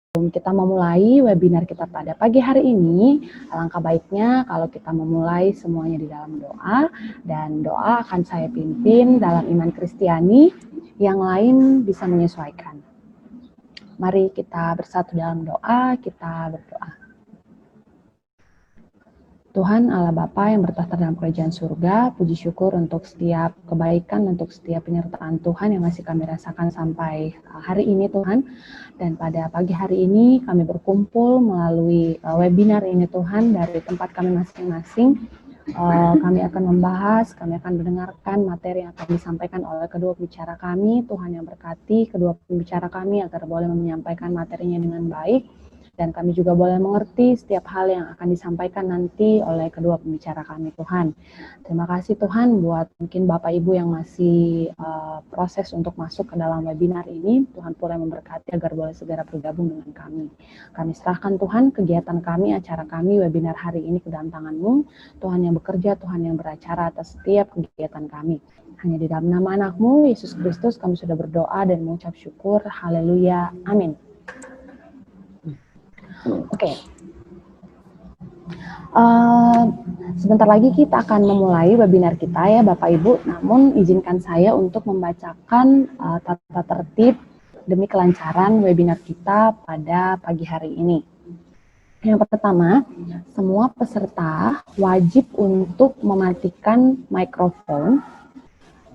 kita memulai webinar kita pada pagi hari ini, alangkah baiknya kalau kita memulai semuanya di dalam doa, dan doa akan saya pimpin dalam iman Kristiani, yang lain bisa menyesuaikan. Mari kita bersatu dalam doa, kita berdoa. Tuhan Allah Bapa yang bertahta dalam kerajaan surga, puji syukur untuk setiap kebaikan, untuk setiap penyertaan Tuhan yang masih kami rasakan sampai hari ini Tuhan. Dan pada pagi hari ini kami berkumpul melalui webinar ini Tuhan dari tempat kami masing-masing. Kami akan membahas, kami akan mendengarkan materi yang akan disampaikan oleh kedua pembicara kami. Tuhan yang berkati kedua pembicara kami agar boleh menyampaikan materinya dengan baik. Dan kami juga boleh mengerti setiap hal yang akan disampaikan nanti oleh kedua pembicara kami Tuhan. Terima kasih Tuhan buat mungkin Bapak Ibu yang masih proses untuk masuk ke dalam webinar ini. Tuhan pula memberkati agar boleh segera bergabung dengan kami. Kami serahkan Tuhan kegiatan kami, acara kami, webinar hari ini ke dalam tangan-Mu. Tuhan yang bekerja, Tuhan yang beracara atas setiap kegiatan kami. Hanya di dalam nama anak-Mu, Yesus Kristus, kami sudah berdoa dan mengucap syukur. Haleluya. Amin. Oke. Sebentar lagi kita akan memulai webinar kita ya Bapak Ibu, namun izinkan saya untuk membacakan tata tertib demi kelancaran webinar kita pada pagi hari ini. Yang pertama, semua peserta wajib untuk mematikan mikrofon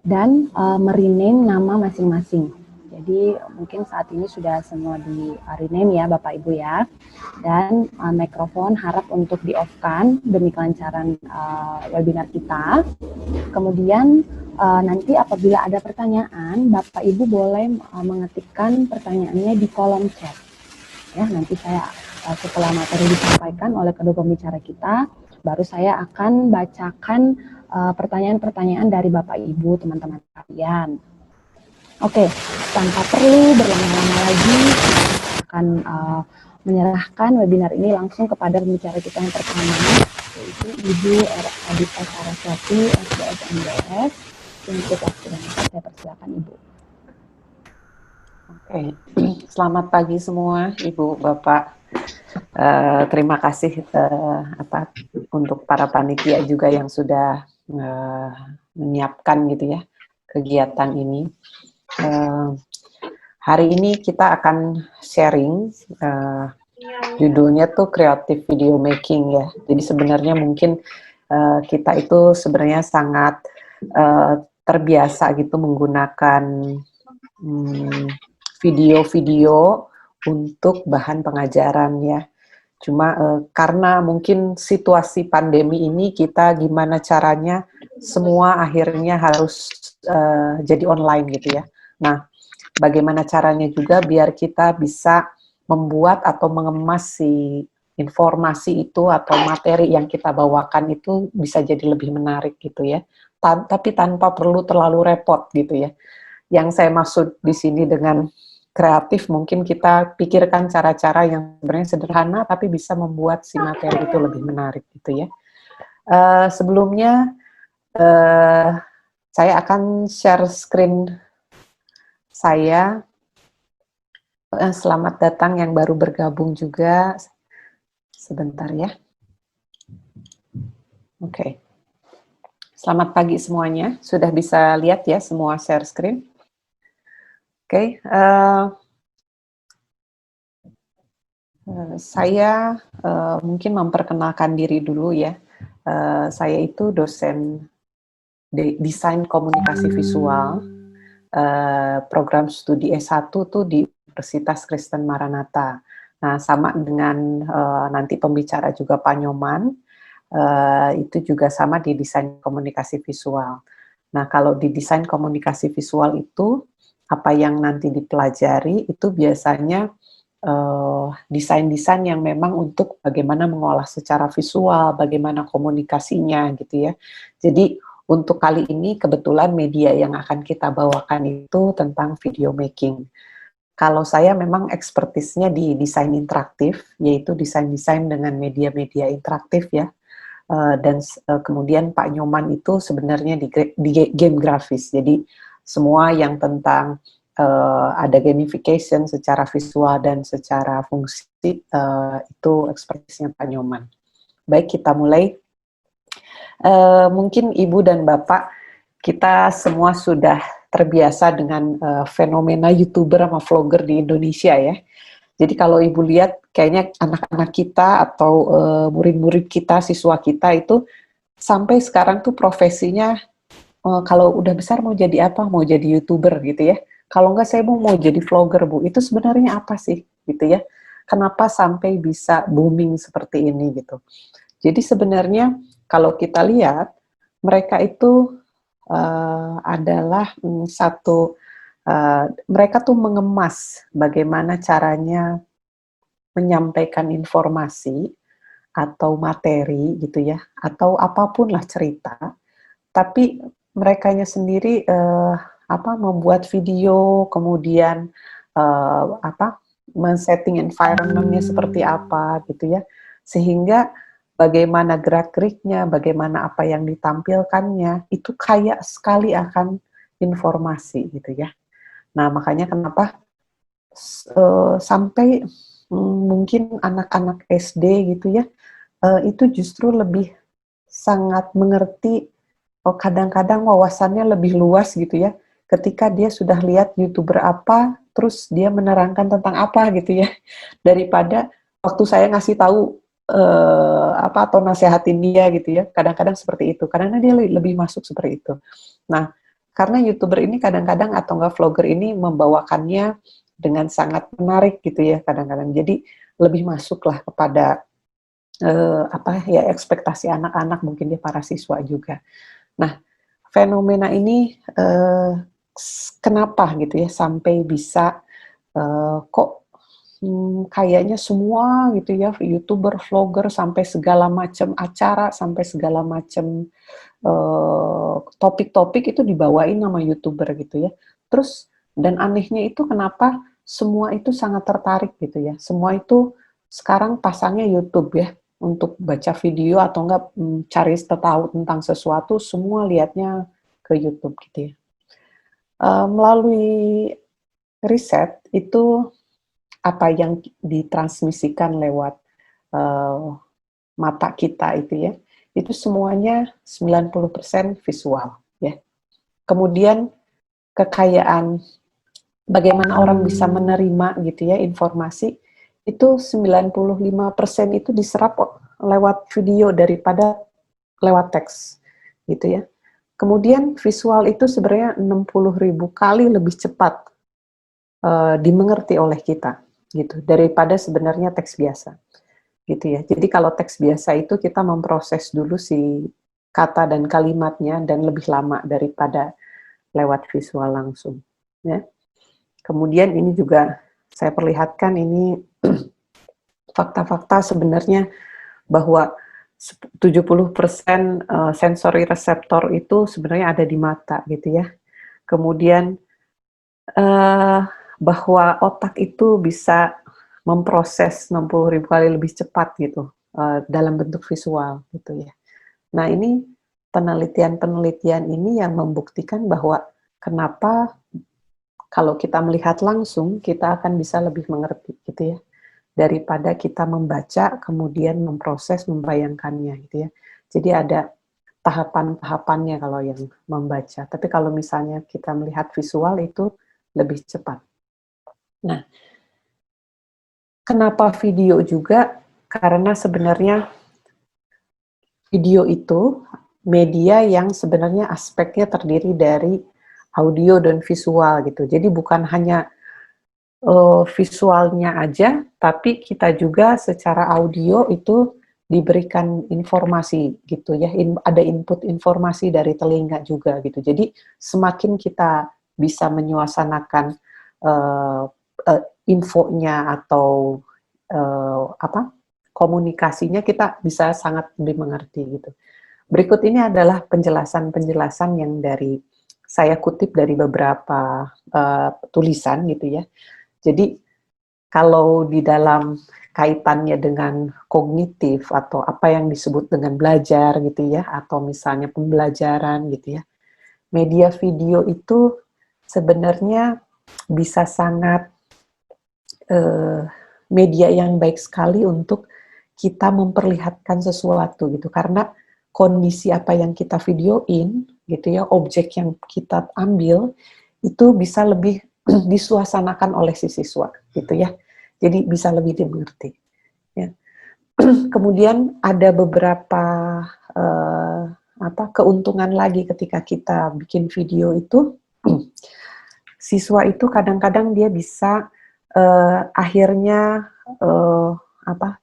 dan merename nama masing-masing. Jadi mungkin saat ini sudah semua di rename ya Bapak Ibu ya. Dan mikrofon harap untuk di-off-kan demi kelancaran webinar kita. Kemudian nanti apabila ada pertanyaan, Bapak Ibu boleh mengetikkan pertanyaannya di kolom chat. Ya, nanti saya setelah materi disampaikan oleh kedua pembicara kita, baru saya akan bacakan pertanyaan-pertanyaan dari Bapak Ibu teman-teman kalian. Oke, tanpa perlu berlama-lama lagi, kita akan menyerahkan webinar ini langsung kepada pembicara kita yang pertama, yaitu Ibu Adita Saraswati, SDS MDS. Untuk waktu dan tempat, saya persilakan Ibu. Oke, selamat pagi semua Ibu Bapak. Terima kasih untuk para panitia juga yang sudah menyiapkan gitu ya kegiatan ini. Hari ini kita akan sharing, judulnya tuh Creative Video Making ya. Jadi sebenarnya mungkin kita itu sebenarnya sangat terbiasa gitu menggunakan video-video untuk bahan pengajaran ya. Cuma karena mungkin situasi pandemi ini kita gimana caranya semua akhirnya harus jadi online gitu ya. Nah, bagaimana caranya juga biar kita bisa membuat atau mengemas si informasi itu atau materi yang kita bawakan itu bisa jadi lebih menarik gitu ya. Tapi tanpa perlu terlalu repot gitu ya. Yang saya maksud di sini dengan kreatif mungkin kita pikirkan cara-cara yang sebenarnya sederhana tapi bisa membuat si materi itu lebih menarik gitu ya. Sebelumnya saya akan share screen saya. Selamat datang yang baru bergabung juga. Sebentar ya. Oke. Selamat pagi semuanya. Sudah bisa lihat ya semua share screen? Oke. Saya mungkin memperkenalkan diri dulu ya. Saya itu dosen desain komunikasi visual. Program studi S1 tuh di Universitas Kristen Maranatha. Nah, sama dengan nanti pembicara juga Pak Nyoman, itu juga sama di desain komunikasi visual. Nah, kalau di desain komunikasi visual itu, apa yang nanti dipelajari itu biasanya desain-desain yang memang untuk bagaimana mengolah secara visual, bagaimana komunikasinya gitu ya. Jadi, untuk kali ini kebetulan media yang akan kita bawakan itu tentang video making. Kalau saya memang expertise-nya di desain interaktif, yaitu desain-desain dengan media-media interaktif ya. Dan kemudian Pak Nyoman itu sebenarnya di game grafis. Jadi semua yang tentang ada gamification secara visual dan secara fungsi, itu ekspertisnya Pak Nyoman. Baik, kita mulai. Mungkin Ibu dan Bapak, kita semua sudah terbiasa dengan fenomena YouTuber sama vlogger di Indonesia ya. Jadi kalau Ibu lihat, kayaknya anak-anak kita atau murid-murid kita, siswa kita itu sampai sekarang tuh profesinya, kalau udah besar mau jadi apa? Mau jadi YouTuber gitu ya. Kalau enggak saya mau jadi vlogger Bu. Itu sebenarnya apa sih gitu ya? Kenapa sampai bisa booming seperti ini gitu? Jadi sebenarnya kalau kita lihat, mereka itu adalah mereka tuh mengemas bagaimana caranya menyampaikan informasi atau materi gitu ya, atau apapun lah cerita, tapi merekanya sendiri membuat video, kemudian men-setting environment-nya seperti apa gitu ya, sehingga bagaimana gerak-geriknya, bagaimana apa yang ditampilkannya, itu kaya sekali akan informasi gitu ya. Nah, makanya kenapa sampai mungkin anak-anak SD gitu ya, itu justru lebih sangat mengerti, kadang-kadang wawasannya lebih luas gitu ya, ketika dia sudah lihat YouTuber apa, terus dia menerangkan tentang apa gitu ya, daripada waktu saya ngasih tahu atau nasehatin dia gitu ya, kadang-kadang seperti itu, karena dia lebih masuk seperti itu. Nah, karena YouTuber ini kadang-kadang atau enggak vlogger ini membawakannya dengan sangat menarik gitu ya kadang-kadang, jadi lebih masuklah kepada ekspektasi anak-anak, mungkin dia para siswa juga. Nah, fenomena ini kenapa gitu ya sampai bisa kok kayaknya semua gitu ya, YouTuber, vlogger, sampai segala macam acara, sampai segala macam topik-topik itu dibawain nama YouTuber gitu ya. Terus, dan anehnya itu kenapa semua itu sangat tertarik gitu ya. Semua itu sekarang pasangnya YouTube ya, untuk baca video atau enggak cari tahu tentang sesuatu, semua lihatnya ke YouTube gitu ya. Melalui riset itu, apa yang ditransmisikan lewat mata kita itu semuanya 90% visual ya. Kemudian kekayaan bagaimana orang bisa menerima gitu ya informasi, itu 95% itu diserap lewat video daripada lewat teks gitu ya. Kemudian visual itu sebenarnya 60.000 kali lebih cepat dimengerti oleh kita gitu daripada sebenarnya teks biasa gitu ya. Jadi kalau teks biasa itu kita memproses dulu si kata dan kalimatnya dan lebih lama daripada lewat visual langsung ya. Kemudian ini juga saya perlihatkan ini fakta-fakta sebenarnya bahwa 70% sensory reseptor itu sebenarnya ada di mata gitu ya. Kemudian bahwa otak itu bisa memproses 60.000 kali lebih cepat gitu dalam bentuk visual gitu ya. Nah, ini penelitian-penelitian ini yang membuktikan bahwa kenapa kalau kita melihat langsung kita akan bisa lebih mengerti gitu ya, daripada kita membaca kemudian memproses, membayangkannya gitu ya. Jadi ada tahapan-tahapannya kalau yang membaca. Tapi kalau misalnya kita melihat visual itu lebih cepat. Nah, kenapa video juga? Karena sebenarnya video itu media yang sebenarnya aspeknya terdiri dari audio dan visual gitu. Jadi bukan hanya visualnya aja, tapi kita juga secara audio itu diberikan informasi gitu ya, ada input informasi dari telinga juga gitu. Jadi semakin kita bisa menyuasanakan infonya atau komunikasinya, kita bisa sangat lebih mengerti gitu. Berikut ini adalah penjelasan-penjelasan yang saya kutip dari beberapa tulisan gitu ya. Jadi kalau di dalam kaitannya dengan kognitif atau apa yang disebut dengan belajar gitu ya, atau misalnya pembelajaran gitu ya, media video itu sebenarnya bisa sangat media yang baik sekali untuk kita memperlihatkan sesuatu gitu, karena kondisi apa yang kita videoin gitu ya, objek yang kita ambil itu bisa lebih disuasanakan oleh si siswa gitu ya, jadi bisa lebih dimengerti ya. Kemudian ada beberapa keuntungan lagi ketika kita bikin video itu. Siswa itu kadang-kadang dia bisa akhirnya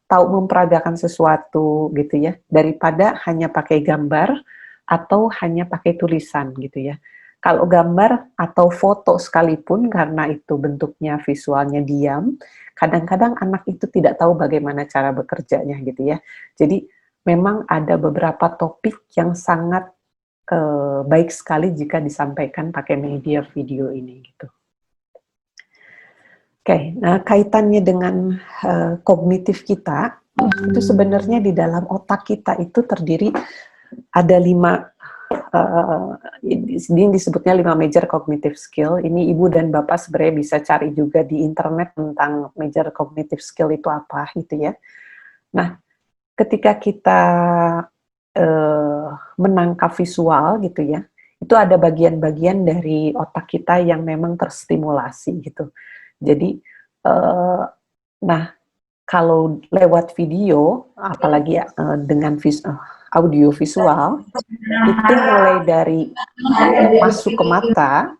tahu memperagakan sesuatu gitu ya, daripada hanya pakai gambar atau hanya pakai tulisan gitu ya. Kalau gambar atau foto sekalipun, karena itu bentuknya visualnya diam, kadang-kadang anak itu tidak tahu bagaimana cara bekerjanya gitu ya. Jadi memang ada beberapa topik yang sangat baik sekali jika disampaikan pakai media video ini gitu. Oke, nah kaitannya dengan kognitif kita, itu sebenarnya di dalam otak kita itu terdiri ada 5, ini disebutnya 5 major cognitive skill. Ini Ibu dan Bapak sebenarnya bisa cari juga di internet tentang major cognitive skill itu apa gitu ya. Nah, ketika kita menangkap visual gitu ya, itu ada bagian-bagian dari otak kita yang memang terstimulasi gitu. Jadi, nah kalau lewat video, apalagi dengan audio visual, itu mulai dari masuk ke mata,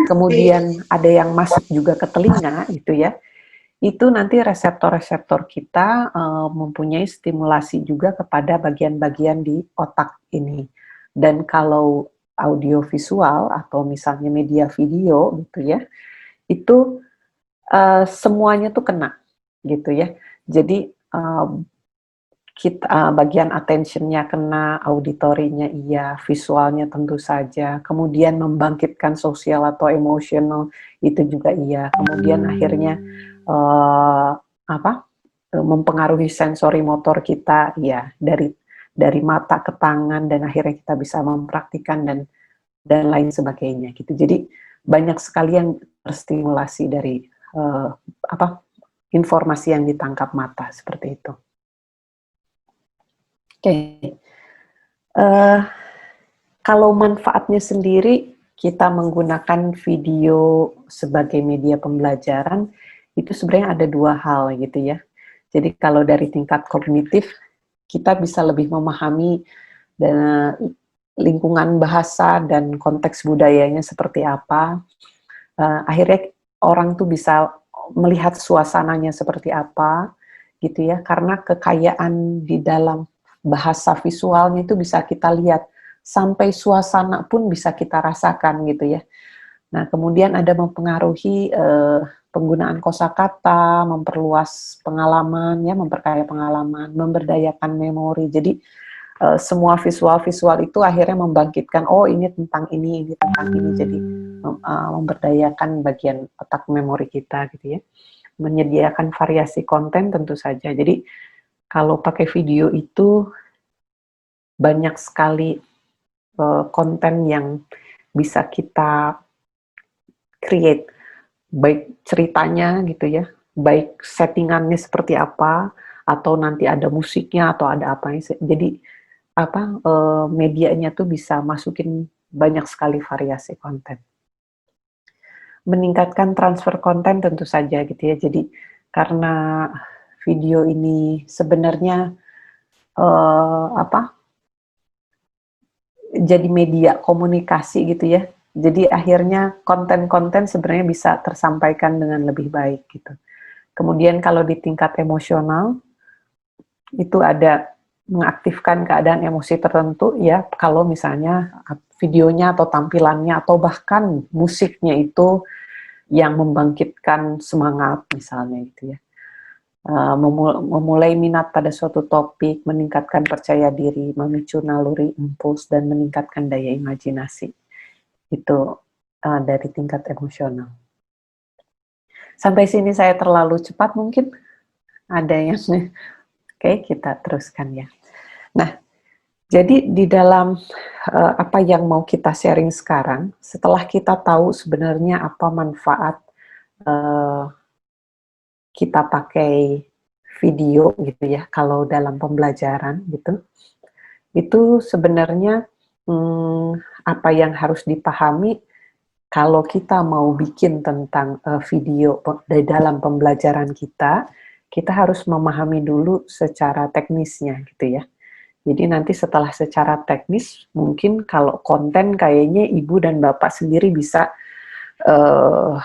kemudian ada yang masuk juga ke telinga gitu ya, itu nanti reseptor-reseptor kita mempunyai stimulasi juga kepada bagian-bagian di otak ini. Dan kalau audio visual atau misalnya media video gitu ya, itu semuanya tuh kena gitu ya. Jadi kita bagian attention-nya kena, auditorinya iya, visualnya tentu saja, kemudian membangkitkan sosial atau emosional itu juga iya, kemudian akhirnya mempengaruhi sensori motor kita, ya dari mata ke tangan, dan akhirnya kita bisa mempraktikkan dan lain sebagainya gitu. Jadi banyak sekali yang terstimulasi dari informasi yang ditangkap mata seperti itu. Oke, kalau manfaatnya sendiri, kita menggunakan video sebagai media pembelajaran, itu sebenarnya ada 2 hal gitu ya. Jadi kalau dari tingkat kognitif, kita bisa lebih memahami dan lingkungan bahasa dan konteks budayanya seperti apa. Akhirnya orang tuh bisa melihat suasananya seperti apa, gitu ya, karena kekayaan di dalam bahasa visualnya itu bisa kita lihat, sampai suasana pun bisa kita rasakan gitu ya. Nah, kemudian ada mempengaruhi penggunaan kosakata, memperluas pengalaman ya, memperkaya pengalaman, memberdayakan memori. Jadi semua visual-visual itu akhirnya membangkitkan, oh ini tentang ini tentang ini. Jadi memberdayakan bagian otak memori kita gitu ya. Menyediakan variasi konten tentu saja. Jadi kalau pakai video itu banyak sekali konten yang bisa kita create, baik ceritanya gitu ya, baik settingannya seperti apa, atau nanti ada musiknya atau ada apa. Jadi medianya tuh bisa masukin banyak sekali variasi konten. Meningkatkan transfer konten tentu saja gitu ya. Jadi karena video ini sebenarnya jadi media komunikasi gitu ya. Jadi akhirnya konten-konten sebenarnya bisa tersampaikan dengan lebih baik gitu. Kemudian kalau di tingkat emosional, itu ada mengaktifkan keadaan emosi tertentu ya, kalau misalnya videonya atau tampilannya atau bahkan musiknya itu yang membangkitkan semangat misalnya gitu ya. Memulai minat pada suatu topik, meningkatkan percaya diri, memicu naluri impuls, dan meningkatkan daya imajinasi. Itu dari tingkat emosional. Sampai sini saya terlalu cepat mungkin? Ada yang... Oke, kita teruskan ya. Nah, Jadi di dalam apa yang mau kita sharing sekarang, setelah kita tahu sebenarnya apa manfaat eh, kita pakai video gitu ya, kalau dalam pembelajaran gitu, itu sebenarnya hmm, apa yang harus dipahami kalau kita mau bikin tentang video di dalam pembelajaran kita, kita harus memahami dulu secara teknisnya gitu ya. Jadi nanti setelah secara teknis, mungkin kalau konten kayaknya ibu dan bapak sendiri bisa eh,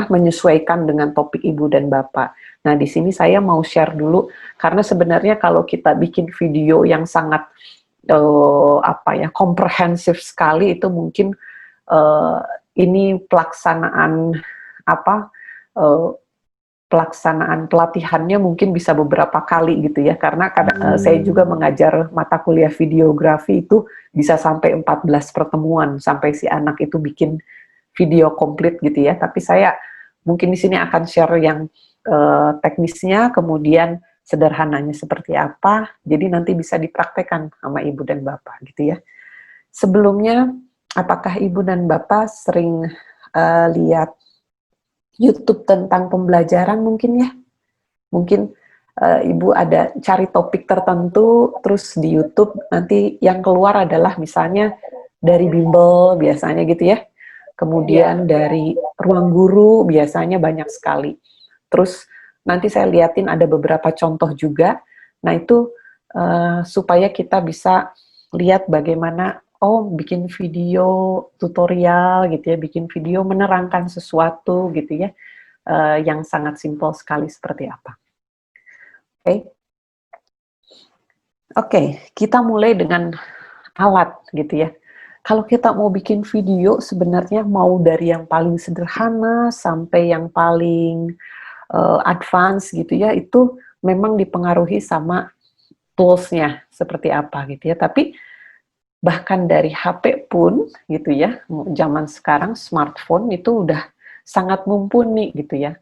menyesuaikan dengan topik ibu dan bapak. Nah di sini saya mau share dulu karena sebenarnya kalau kita bikin video yang sangat komprehensif sekali itu mungkin eh, ini pelaksanaan apa eh, pelaksanaan pelatihannya mungkin bisa beberapa kali gitu ya, karena saya juga mengajar mata kuliah videografi itu bisa sampai 14 pertemuan sampai si anak itu bikin video komplit gitu ya. Tapi saya mungkin di sini akan share yang teknisnya, kemudian sederhananya seperti apa, jadi nanti bisa dipraktekkan sama ibu dan bapak gitu ya. Sebelumnya, apakah ibu dan bapak sering lihat YouTube tentang pembelajaran mungkin ya? Mungkin ibu ada cari topik tertentu, terus di YouTube nanti yang keluar adalah misalnya dari bimbel biasanya gitu ya. Kemudian dari ruang guru biasanya banyak sekali. Terus nanti saya liatin ada beberapa contoh juga. Nah itu supaya kita bisa lihat bagaimana bikin video tutorial gitu ya, bikin video menerangkan sesuatu gitu ya, yang sangat simpel sekali seperti apa. Oke, kita mulai dengan alat gitu ya. Kalau kita mau bikin video sebenarnya mau dari yang paling sederhana sampai yang paling advance gitu ya, itu memang dipengaruhi sama tools-nya seperti apa gitu ya. Tapi bahkan dari HP pun gitu ya, zaman sekarang smartphone itu udah sangat mumpuni gitu ya.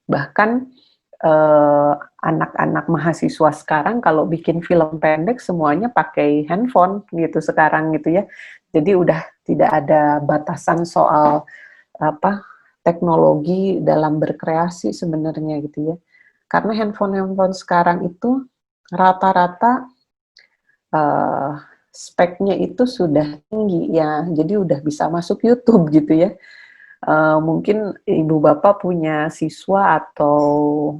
Bahkan anak-anak mahasiswa sekarang kalau bikin film pendek semuanya pakai handphone gitu sekarang gitu ya. Jadi udah tidak ada batasan soal teknologi dalam berkreasi sebenarnya gitu ya. Karena handphone-handphone sekarang itu rata-rata uh, speknya itu sudah tinggi ya. Jadi udah bisa masuk YouTube gitu ya. Mungkin ibu bapak punya siswa atau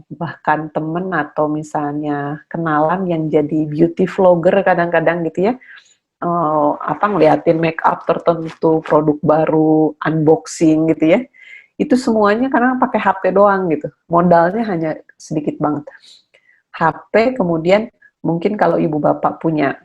bahkan teman atau misalnya kenalan yang jadi beauty vlogger kadang-kadang gitu ya, ngeliatin make up tertentu, produk baru, unboxing gitu ya, itu semuanya karena pakai HP doang gitu, modalnya hanya sedikit banget. HP, kemudian mungkin kalau ibu bapak punya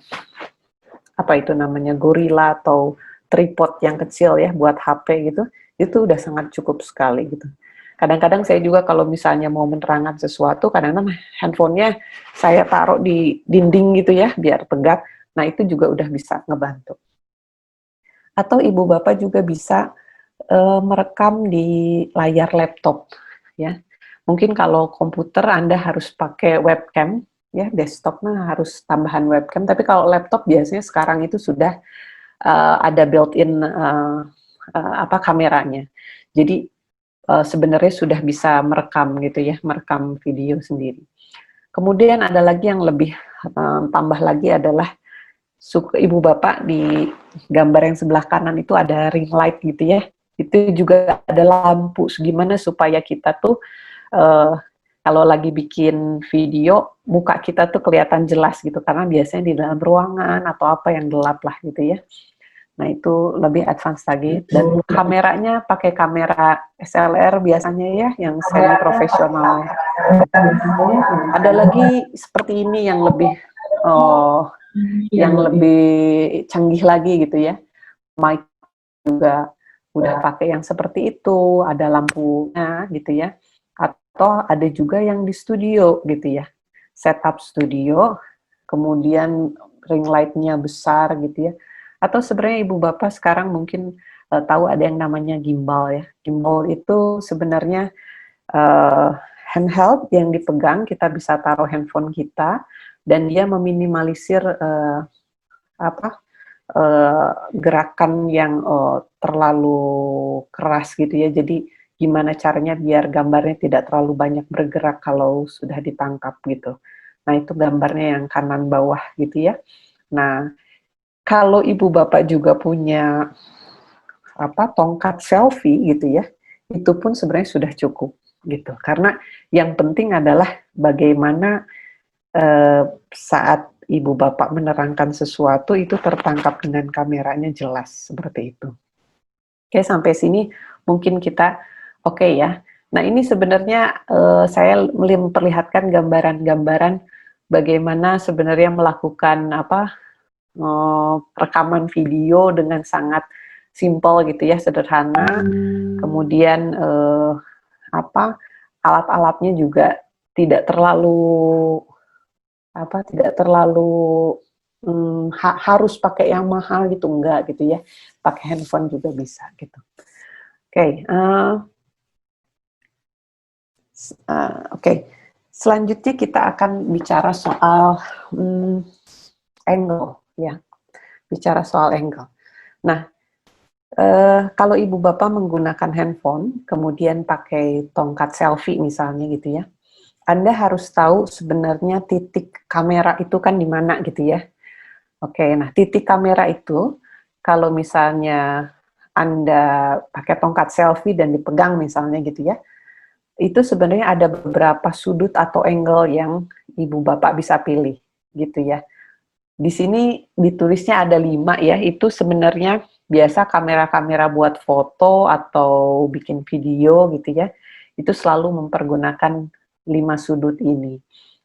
apa itu namanya gorilla atau tripod yang kecil ya buat HP gitu, itu udah sangat cukup sekali gitu. Kadang-kadang saya juga kalau misalnya mau menerangkan sesuatu, kadang-kadang handphonenya saya taruh di dinding gitu ya, biar tegak. Nah itu juga udah bisa ngebantu. Atau ibu bapak juga bisa merekam di layar laptop ya. Mungkin kalau komputer Anda harus pakai webcam ya, desktopnya harus tambahan webcam, tapi kalau laptop biasanya sekarang itu sudah ada built-in kameranya. Jadi sebenarnya sudah bisa merekam gitu ya, merekam video sendiri. Kemudian ada lagi yang lebih tambah lagi adalah ibu bapak di gambar yang sebelah kanan itu ada ring light gitu ya. Itu juga ada lampu, gimana supaya kita tuh uh, kalau lagi bikin video, muka kita tuh kelihatan jelas gitu, karena biasanya di dalam ruangan atau apa yang gelap lah gitu ya. Nah itu lebih advance lagi, dan kameranya pakai kamera SLR biasanya ya, yang semi profesional. Ada lagi seperti ini yang lebih canggih lagi gitu ya. Mic juga udah pakai yang seperti itu, ada lampunya gitu ya. Atau ada juga yang di studio gitu ya. Setup studio, kemudian ring light-nya besar gitu ya. Atau sebenarnya ibu bapak sekarang mungkin tahu ada yang namanya gimbal ya. Gimbal itu sebenarnya handheld yang dipegang, kita bisa taruh handphone kita, dan dia meminimalisir apa gerakan yang terlalu keras gitu ya. Jadi gimana caranya biar gambarnya tidak terlalu banyak bergerak kalau sudah ditangkap gitu. Nah, itu gambarnya yang kanan bawah gitu ya. Nah, kalau ibu bapak juga punya tongkat selfie gitu ya, itu pun sebenarnya sudah cukup gitu. Karena yang penting adalah bagaimana saat ibu bapak menerangkan sesuatu itu tertangkap dengan kameranya jelas seperti itu. Oke, sampai sini mungkin kita oke ya. Nah, ini sebenarnya saya memperlihatkan gambaran-gambaran bagaimana sebenarnya melakukan rekaman video dengan sangat simpel gitu ya, sederhana. Kemudian alat-alatnya juga tidak terlalu harus pakai yang mahal gitu, enggak gitu ya. Pakai handphone juga bisa gitu. Oke, oke. Selanjutnya kita akan bicara soal angle ya. Bicara soal angle. Nah, kalau ibu bapak menggunakan handphone, kemudian pakai tongkat selfie misalnya gitu ya, Anda harus tahu sebenarnya titik kamera itu kan di mana gitu ya. Oke, nah titik kamera itu, kalau misalnya Anda pakai tongkat selfie dan dipegang misalnya gitu ya, itu sebenarnya ada beberapa sudut atau angle yang ibu bapak bisa pilih gitu ya. Di sini ditulisnya ada 5 ya, itu sebenarnya biasa kamera-kamera buat foto atau bikin video gitu ya, itu selalu mempergunakan 5 sudut ini.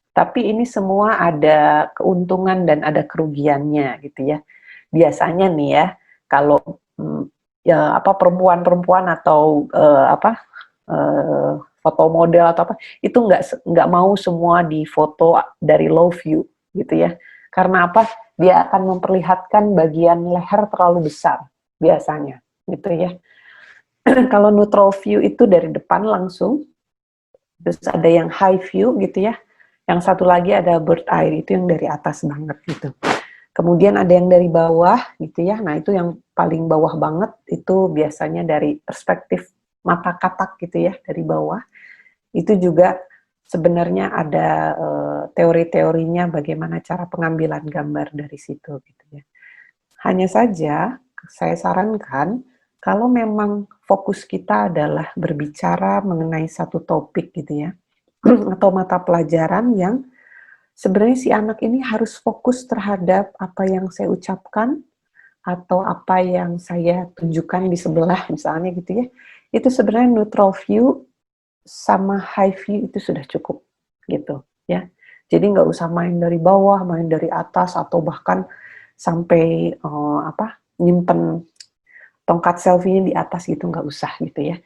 Tapi ini semua ada keuntungan dan ada kerugiannya gitu ya. Biasanya nih ya, kalau perempuan-perempuan atau foto model atau apa, itu nggak mau semua difoto dari low view gitu ya. Karena apa? Dia akan memperlihatkan bagian leher terlalu besar biasanya gitu ya. Kalau neutral view itu dari depan langsung, terus ada yang high view gitu ya. Yang satu lagi ada bird eye, itu yang dari atas banget gitu. Kemudian ada yang dari bawah gitu ya. Nah, itu yang paling bawah banget itu biasanya dari perspektif mata katak gitu ya, dari bawah. Itu juga sebenarnya ada teori-teorinya bagaimana cara pengambilan gambar dari situ gitu ya. Hanya saja saya sarankan kalau memang fokus kita adalah berbicara mengenai satu topik gitu ya, atau mata pelajaran yang sebenarnya si anak ini harus fokus terhadap apa yang saya ucapkan atau apa yang saya tunjukkan di sebelah misalnya gitu ya, itu sebenarnya neutral view sama high view itu sudah cukup gitu ya. Jadi nggak usah main dari bawah, main dari atas atau bahkan sampai nyimpen tongkat selfie-nya di atas gitu, nggak usah gitu ya.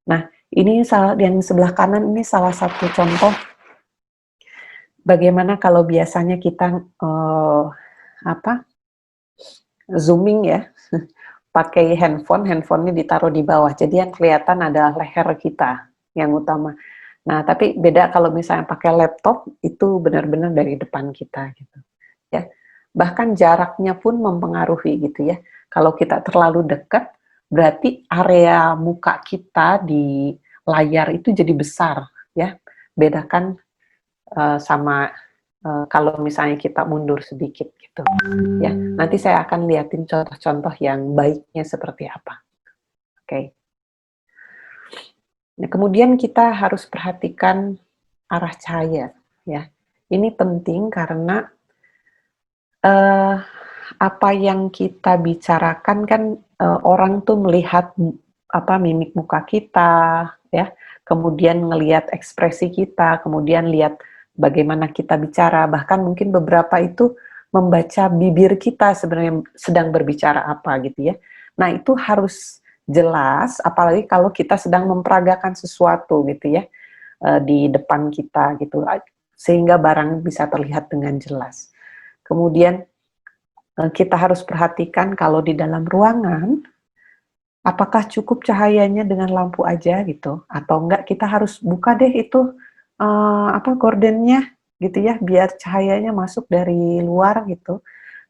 Nah, ini yang sebelah kanan ini salah satu contoh bagaimana kalau biasanya kita zooming ya, pakai handphonenya ditaruh di bawah. Jadi yang kelihatan adalah leher kita yang utama. Nah, tapi beda kalau misalnya pakai laptop, itu benar-benar dari depan kita gitu. Ya. Bahkan jaraknya pun mempengaruhi gitu ya. Kalau kita terlalu dekat, berarti area muka kita di layar itu jadi besar ya. Bedakan sama kalau misalnya kita mundur sedikit gitu ya. Nanti saya akan liatin contoh-contoh yang baiknya seperti apa. Oke. Nah, kemudian kita harus perhatikan arah cahaya ya. Ini penting karena apa yang kita bicarakan kan orang tuh melihat mimik muka kita ya, kemudian ngelihat ekspresi kita, kemudian lihat bagaimana kita bicara, bahkan mungkin beberapa itu membaca bibir kita sebenarnya sedang berbicara apa gitu ya. Nah, itu harus jelas, apalagi kalau kita sedang memperagakan sesuatu gitu ya di depan kita gitu, sehingga barang bisa terlihat dengan jelas. Kemudian kita harus perhatikan kalau di dalam ruangan, apakah cukup cahayanya dengan lampu aja gitu, atau enggak kita harus buka deh itu gordennya gitu ya, biar cahayanya masuk dari luar gitu.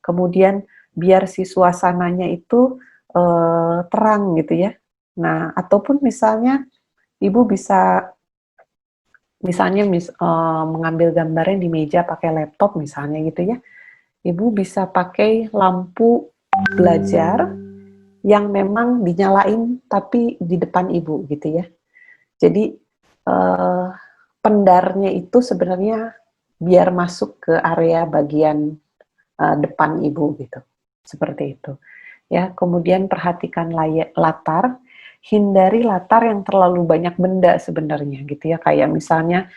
Kemudian biar si suasananya itu terang gitu ya. Nah, ataupun misalnya Ibu bisa mengambil gambarnya di meja pakai laptop misalnya gitu ya. Ibu bisa pakai lampu belajar yang memang dinyalain tapi di depan Ibu gitu ya. Jadi eh, pendarnya itu sebenarnya biar masuk ke area bagian depan Ibu gitu. Seperti itu. Ya, kemudian perhatikan latar, hindari latar yang terlalu banyak benda sebenarnya gitu ya. Kayak misalnya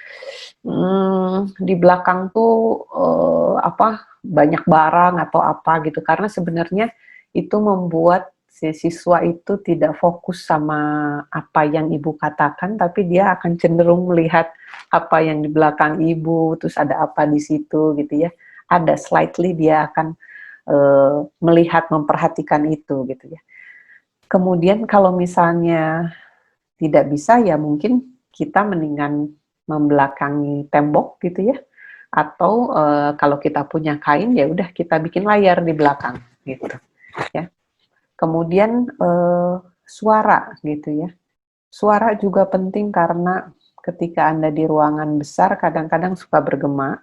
di belakang tuh banyak barang atau apa gitu karena sebenarnya itu membuat si siswa itu tidak fokus sama apa yang ibu katakan tapi dia akan cenderung melihat apa yang di belakang ibu terus ada apa di situ gitu ya ada slightly dia akan melihat memperhatikan itu gitu ya kemudian kalau misalnya tidak bisa ya mungkin kita mendingan membelakangi tembok gitu ya atau kalau kita punya kain ya udah kita bikin layar di belakang gitu ya kemudian suara gitu ya suara juga penting karena ketika Anda di ruangan besar kadang-kadang suka bergema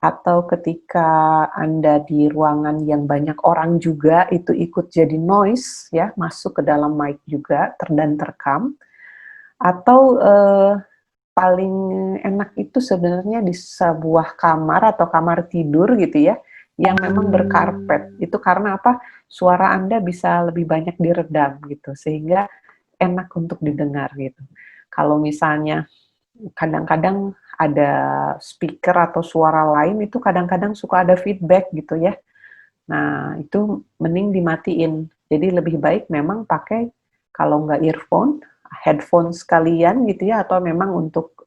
atau ketika Anda di ruangan yang banyak orang juga itu ikut jadi noise ya masuk ke dalam mic juga dan terekam atau paling enak itu sebenarnya di sebuah kamar atau kamar tidur gitu ya, yang memang berkarpet. Itu karena apa? Suara Anda bisa lebih banyak diredam gitu, sehingga enak untuk didengar gitu. Kalau misalnya kadang-kadang ada speaker atau suara lain itu kadang-kadang suka ada feedback gitu ya. Nah, itu mending dimatiin. Jadi lebih baik memang pakai kalau nggak earphone, headphone sekalian gitu ya, atau memang untuk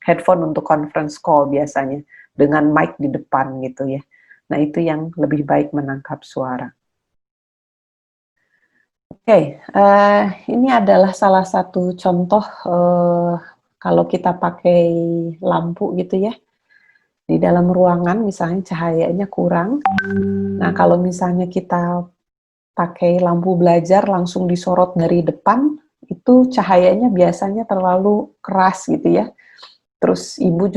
headphone untuk conference call biasanya dengan mic di depan gitu ya. Nah, itu yang lebih baik menangkap suara. Oke, ini adalah salah satu contoh kalau kita pakai lampu gitu ya. Di dalam ruangan misalnya cahayanya kurang. Nah, kalau misalnya kita pakai lampu belajar langsung disorot dari depan, itu cahayanya biasanya terlalu keras gitu ya. Terus ibu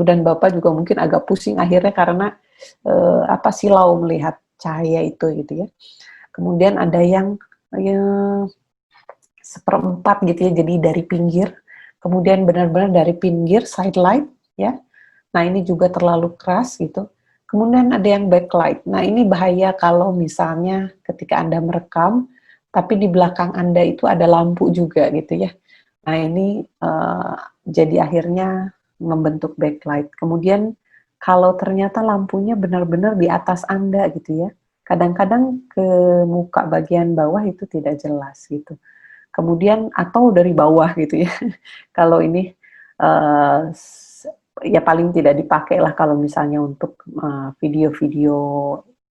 dan bapak juga mungkin agak pusing akhirnya karena silau melihat cahaya itu gitu ya. Kemudian ada yang ya, seperempat gitu ya, jadi dari pinggir. Kemudian benar-benar dari pinggir side light ya. Nah, ini juga terlalu keras gitu. Kemudian ada yang backlight. Nah, ini bahaya kalau misalnya ketika Anda merekam, tapi di belakang Anda itu ada lampu juga gitu ya. Nah, ini jadi akhirnya membentuk backlight. Kemudian kalau ternyata lampunya benar-benar di atas Anda gitu ya. Kadang-kadang ke muka bagian bawah itu tidak jelas gitu. Kemudian atau dari bawah gitu ya. Kalau ini ya paling tidak dipakai lah kalau misalnya untuk video-video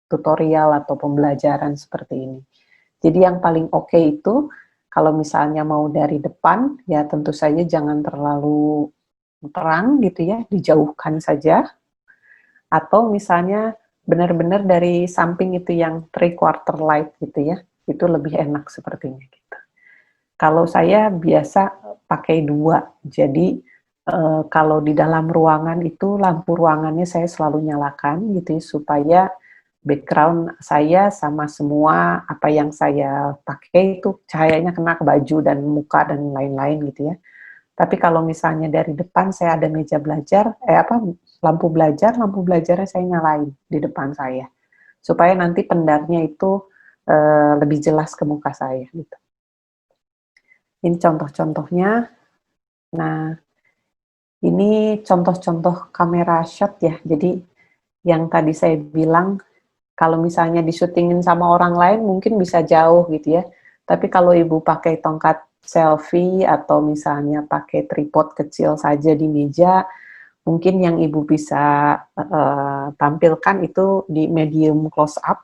tutorial atau pembelajaran seperti ini. Jadi yang paling oke itu kalau misalnya mau dari depan ya tentu saja jangan terlalu terang gitu ya, dijauhkan saja. Atau misalnya benar-benar dari samping itu yang 3/4 light gitu ya, itu lebih enak sepertinya gitu. Kalau saya biasa pakai 2, jadi kalau di dalam ruangan itu lampu ruangannya saya selalu nyalakan gitu ya, supaya background saya sama semua apa yang saya pakai itu cahayanya kena ke baju dan muka dan lain-lain gitu ya. Tapi kalau misalnya dari depan saya ada meja belajar, lampu belajarnya saya nyalain di depan saya. Supaya nanti pendarnya itu lebih jelas ke muka saya gitu. Ini contoh-contohnya. Nah, ini contoh-contoh kamera shot ya. Jadi yang tadi saya bilang kalau misalnya disyutingin sama orang lain mungkin bisa jauh gitu ya. Tapi kalau ibu pakai tongkat selfie atau misalnya pakai tripod kecil saja di meja, mungkin yang ibu bisa tampilkan itu di medium close up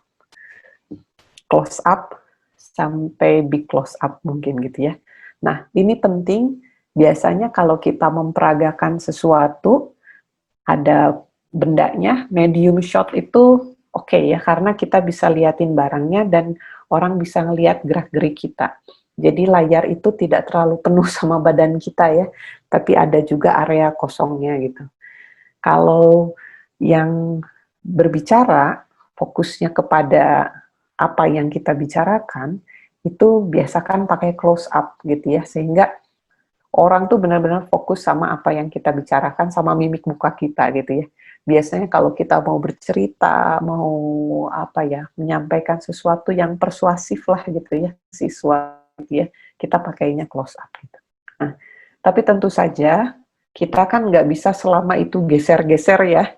sampai big close up mungkin gitu ya. Nah, ini penting biasanya kalau kita memperagakan sesuatu ada bendanya, medium shot itu oke ya, karena kita bisa liatin barangnya dan orang bisa ngelihat gerak-gerik kita. Jadi layar itu tidak terlalu penuh sama badan kita ya, tapi ada juga area kosongnya gitu. Kalau yang berbicara, fokusnya kepada apa yang kita bicarakan, itu biasakan pakai close up gitu ya, sehingga orang tuh benar-benar fokus sama apa yang kita bicarakan, sama mimik muka kita gitu ya. Biasanya kalau kita mau bercerita, mau apa ya, menyampaikan sesuatu yang persuasif lah gitu ya, siswa gitu ya, kita pakainya close up gitu. Nah, tapi tentu saja kita kan nggak bisa selama itu geser-geser ya,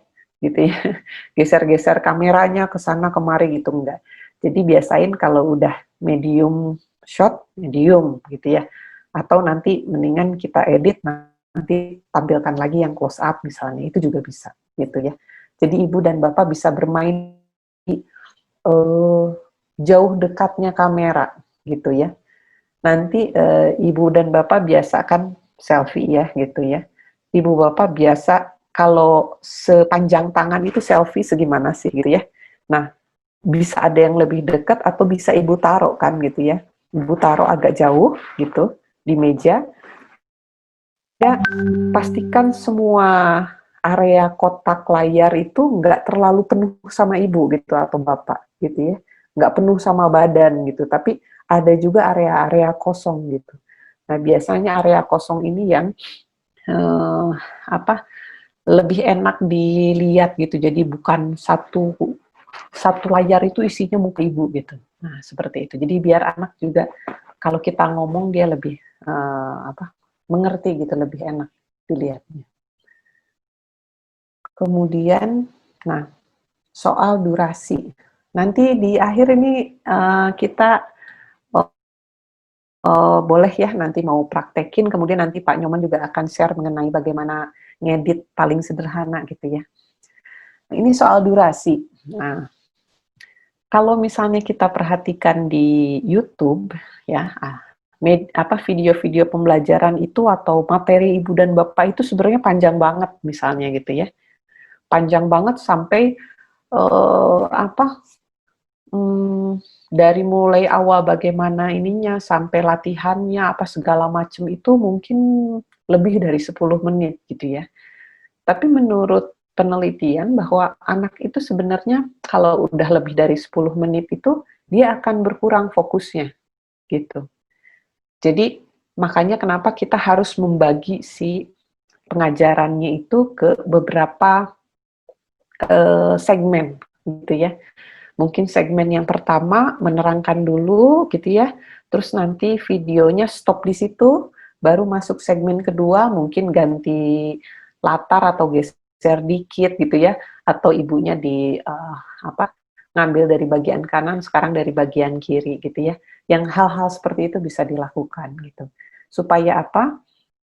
gitu ya, geser-geser kameranya ke sana kemari gitu enggak. Jadi biasain kalau udah medium shot, medium gitu ya, atau nanti mendingan kita edit nanti tampilkan lagi yang close up misalnya, itu juga bisa gitu ya. Jadi ibu dan bapak bisa bermain di jauh dekatnya kamera gitu ya. Nanti ibu dan bapak biasakan selfie ya gitu ya. Ibu bapak biasa kalau sepanjang tangan itu selfie segimana sih gitu ya. Nah, bisa ada yang lebih dekat atau bisa ibu taruh kan gitu ya. Ibu taruh agak jauh gitu di meja. Ya, pastikan semua area kotak layar itu nggak terlalu penuh sama ibu gitu atau bapak gitu ya. Nggak penuh sama badan gitu, tapi ada juga area-area kosong gitu. Nah, biasanya area kosong ini yang eh, apa lebih enak dilihat gitu. Jadi bukan satu satu layar itu isinya muka ibu gitu. Nah, seperti itu. Jadi biar anak juga kalau kita ngomong dia lebih mengerti gitu, lebih enak dilihatnya. Kemudian, nah soal durasi. Nanti di akhir ini kita boleh ya nanti mau praktekin, kemudian nanti Pak Nyoman juga akan share mengenai bagaimana ngedit paling sederhana gitu ya. Ini soal durasi. Nah, kalau misalnya kita perhatikan di YouTube ya, video-video pembelajaran itu atau materi ibu dan bapak itu sebenarnya panjang banget misalnya gitu ya, panjang banget sampai eh, apa dari mulai awal bagaimana ininya sampai latihannya apa segala macam itu mungkin lebih dari 10 menit gitu ya. Tapi menurut penelitian bahwa anak itu sebenarnya kalau udah lebih dari 10 menit itu dia akan berkurang fokusnya gitu. Jadi makanya kenapa kita harus membagi si pengajarannya itu ke beberapa segmen gitu ya. Mungkin segmen yang pertama menerangkan dulu gitu ya, terus nanti videonya stop di situ, baru masuk segmen kedua, mungkin ganti latar atau geser dikit gitu ya, atau ibunya di ngambil dari bagian kanan, sekarang dari bagian kiri gitu ya. Yang hal-hal seperti itu bisa dilakukan gitu. Supaya apa?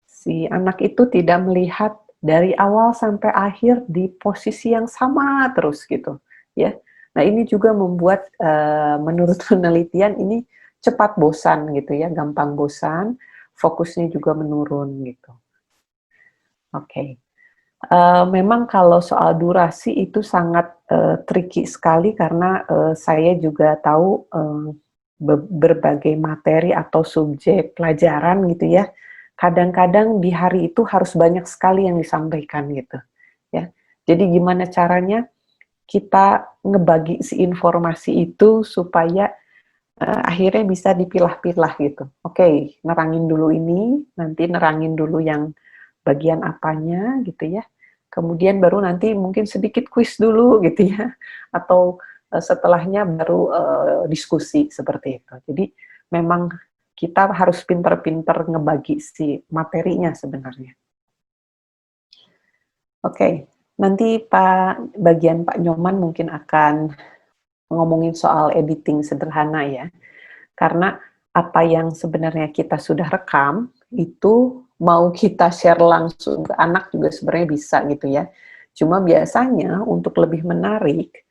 Si anak itu tidak melihat dari awal sampai akhir di posisi yang sama terus gitu ya. Nah, ini juga membuat menurut penelitian ini cepat bosan gitu ya, gampang bosan, fokusnya juga menurun gitu. Oke. Memang kalau soal durasi itu sangat tricky sekali karena saya juga tahu berbagai materi atau subjek pelajaran gitu ya. Kadang-kadang di hari itu harus banyak sekali yang disampaikan gitu ya. Jadi gimana caranya kita ngebagi si informasi itu supaya akhirnya bisa dipilah-pilah gitu. Oke, nerangin dulu ini, nanti nerangin dulu yang bagian apanya gitu ya. Kemudian baru nanti mungkin sedikit kuis dulu gitu ya. Atau setelahnya baru diskusi seperti itu. Jadi memang kita harus pinter-pinter ngebagi si materinya sebenarnya. Oke, nanti bagian Pak Nyoman mungkin akan ngomongin soal editing sederhana ya. Karena apa yang sebenarnya kita sudah rekam, itu mau kita share langsung ke anak juga sebenarnya bisa gitu ya. Cuma biasanya untuk lebih menarik,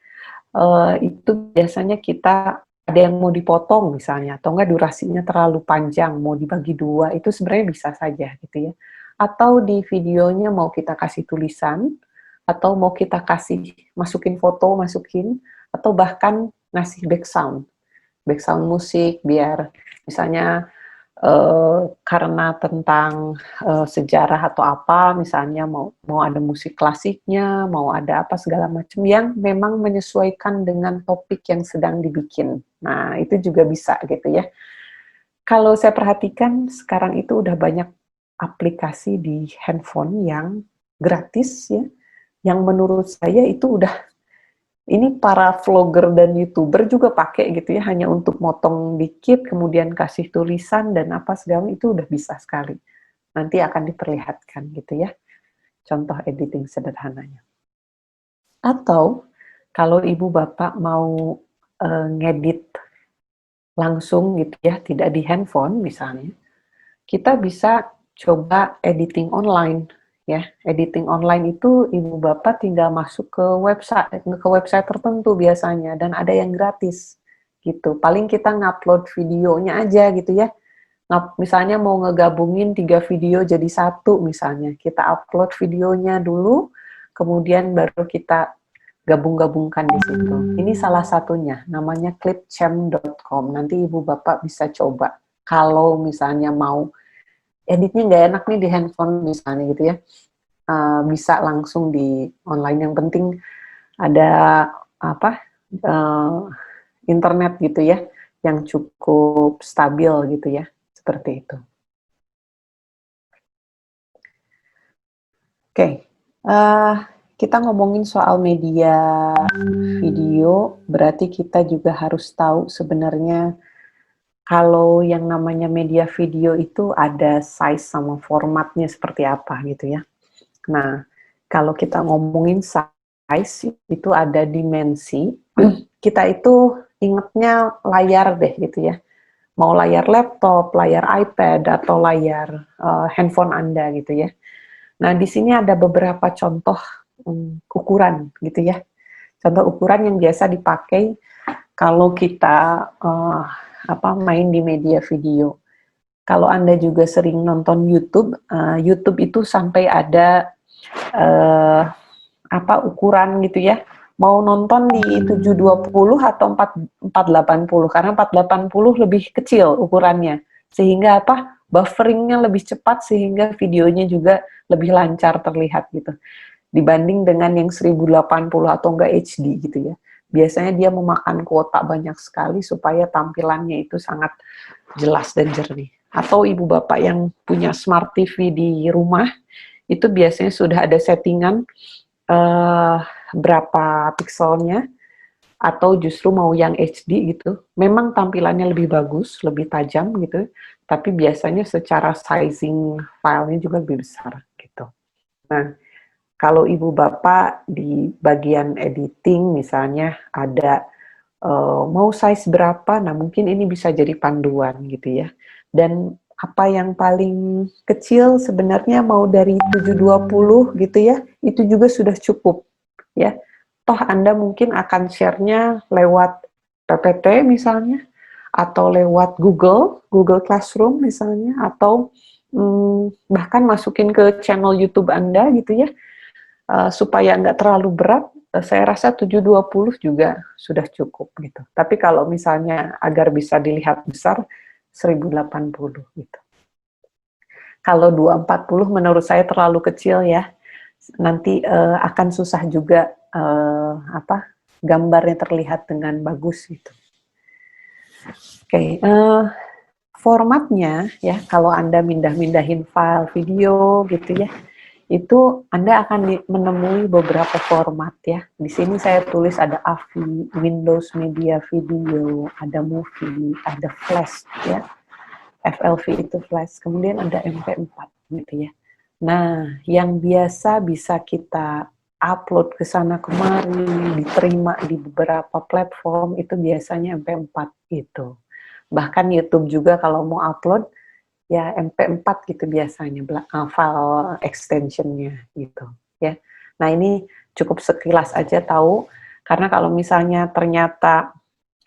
itu biasanya kita ada yang mau dipotong misalnya, atau enggak durasinya terlalu panjang, mau dibagi dua, itu sebenarnya bisa saja gitu ya. Atau di videonya mau kita kasih tulisan, atau mau kita kasih masukin foto, masukin, atau bahkan ngasih background musik biar misalnya karena tentang sejarah atau apa, misalnya mau ada musik klasiknya, mau ada apa segala macam yang memang menyesuaikan dengan topik yang sedang dibikin. Nah, itu juga bisa gitu ya. Kalau saya perhatikan sekarang itu udah banyak aplikasi di handphone yang gratis ya, yang menurut saya itu udah ini para vlogger dan YouTuber juga pakai gitu ya, hanya untuk motong dikit, kemudian kasih tulisan dan apa segala itu udah bisa sekali. Nanti akan diperlihatkan gitu ya, contoh editing sederhananya. Atau kalau ibu bapak mau ngedit langsung gitu ya, tidak di handphone misalnya, kita bisa coba editing online ya. Editing online itu ibu bapak tinggal masuk ke website tertentu biasanya dan ada yang gratis gitu. Paling kita ngupload videonya aja gitu ya. Misalnya mau ngegabungin 3 video jadi satu misalnya. Kita upload videonya dulu, kemudian baru kita gabung-gabungkan di situ. Ini salah satunya, namanya clipchamp.com. Nanti ibu bapak bisa coba. Kalau misalnya mau editnya nggak enak nih di handphone misalnya gitu ya, bisa langsung di online. Yang penting ada apa internet gitu ya, yang cukup stabil gitu ya, seperti itu. Oke, kita ngomongin soal media video, berarti kita juga harus tahu sebenarnya kalau yang namanya media video itu ada size sama formatnya seperti apa gitu ya. Nah, kalau kita ngomongin size, itu ada dimensi, kita itu ingetnya layar deh gitu ya. Mau layar laptop, layar iPad, atau layar handphone Anda gitu ya. Nah, di sini ada beberapa contoh ukuran gitu ya. Contoh ukuran yang biasa dipakai kalau kita main di media video. Kalau Anda juga sering nonton YouTube, YouTube itu sampai ada ukuran gitu ya. Mau nonton di 720 atau 480 karena 480 lebih kecil ukurannya. Sehingga Bufferingnya lebih cepat sehingga videonya juga lebih lancar terlihat gitu. Dibanding dengan yang 1080 atau enggak HD gitu ya. Biasanya dia memakan kuota banyak sekali supaya tampilannya itu sangat jelas dan jernih. Atau ibu bapak yang punya smart TV di rumah, itu biasanya sudah ada settingan berapa pikselnya, atau justru mau yang HD gitu. Memang tampilannya lebih bagus, lebih tajam gitu, tapi biasanya secara sizing filenya juga lebih besar gitu. Nah, kalau ibu bapak di bagian editing misalnya ada mau size berapa, nah mungkin ini bisa jadi panduan gitu ya. Dan apa yang paling kecil sebenarnya mau dari 720 gitu ya, itu juga sudah cukup ya. Toh Anda mungkin akan share-nya lewat PPT misalnya, atau lewat Google Classroom misalnya, atau bahkan masukin ke channel YouTube Anda gitu ya, supaya nggak terlalu berat. Saya rasa 720 juga sudah cukup gitu. Tapi kalau misalnya agar bisa dilihat besar, 1080 gitu. Kalau 240 menurut saya terlalu kecil ya. Nanti akan susah juga gambarnya terlihat dengan bagus gitu. Oke, formatnya ya, kalau Anda mindahin file video gitu ya, itu Anda akan menemui beberapa format ya. Di sini saya tulis ada AVI, Windows Media Video, ada Movie, ada Flash ya. FLV itu Flash, kemudian ada MP4 gitu ya. Nah, yang biasa bisa kita upload ke sana kemari, diterima di beberapa platform, itu biasanya MP4 gitu. Bahkan YouTube juga kalau mau upload, ya MP4 gitu biasanya, file extensionnya gitu ya. Nah, ini cukup sekilas aja tahu, karena kalau misalnya ternyata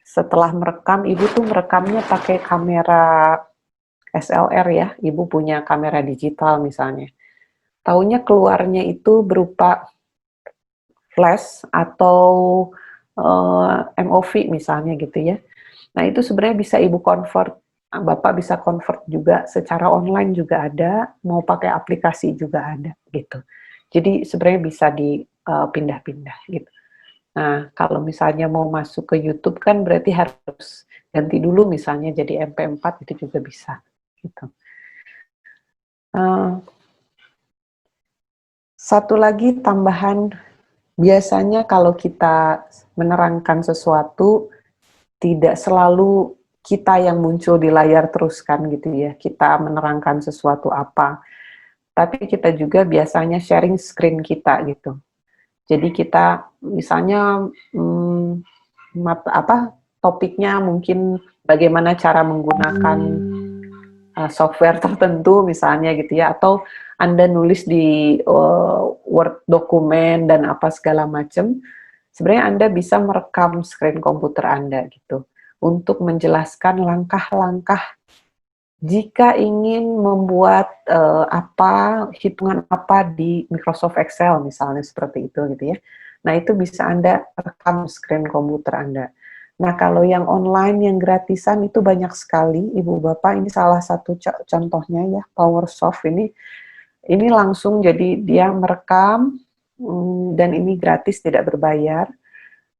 setelah merekam, ibu tuh merekamnya pakai kamera SLR ya, ibu punya kamera digital misalnya. Taunya keluarnya itu berupa flash atau MOV misalnya gitu ya. Nah itu sebenarnya bisa Ibu convert, Bapak bisa convert juga secara online juga ada, mau pakai aplikasi juga ada gitu. Jadi sebenarnya bisa dipindah-pindah gitu. Nah kalau misalnya mau masuk ke YouTube kan berarti harus ganti dulu misalnya jadi MP4 itu juga bisa gitu. Satu lagi tambahan, biasanya kalau kita menerangkan sesuatu tidak selalu kita yang muncul di layar terus kan gitu ya, kita menerangkan sesuatu apa, tapi kita juga biasanya sharing screen kita gitu. Jadi kita misalnya topiknya mungkin bagaimana cara menggunakan software tertentu misalnya gitu ya, atau Anda nulis di Word dokumen dan apa segala macam, sebenarnya Anda bisa merekam screen komputer Anda gitu untuk menjelaskan langkah-langkah jika ingin membuat hitungan apa di Microsoft Excel misalnya seperti itu gitu ya. Nah itu bisa Anda rekam screen komputer Anda. Nah kalau yang online yang gratisan itu banyak sekali Ibu Bapak, ini salah satu contohnya ya, PowerSoft ini langsung jadi dia merekam dan ini gratis tidak berbayar.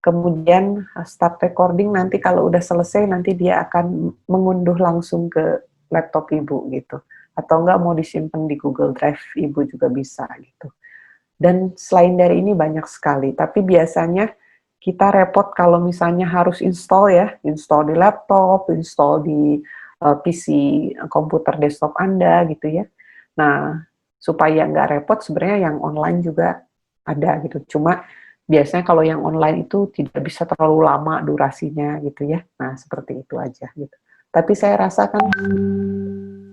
Kemudian start recording, nanti kalau udah selesai nanti dia akan mengunduh langsung ke laptop Ibu gitu. Atau enggak mau disimpan di Google Drive Ibu juga bisa gitu. Dan selain dari ini banyak sekali, tapi biasanya kita repot kalau misalnya harus install ya, install di laptop, install di PC komputer desktop Anda gitu ya. Nah, supaya nggak repot sebenarnya yang online juga ada gitu. Cuma biasanya kalau yang online itu tidak bisa terlalu lama durasinya gitu ya. Nah, seperti itu aja gitu. Tapi saya rasakan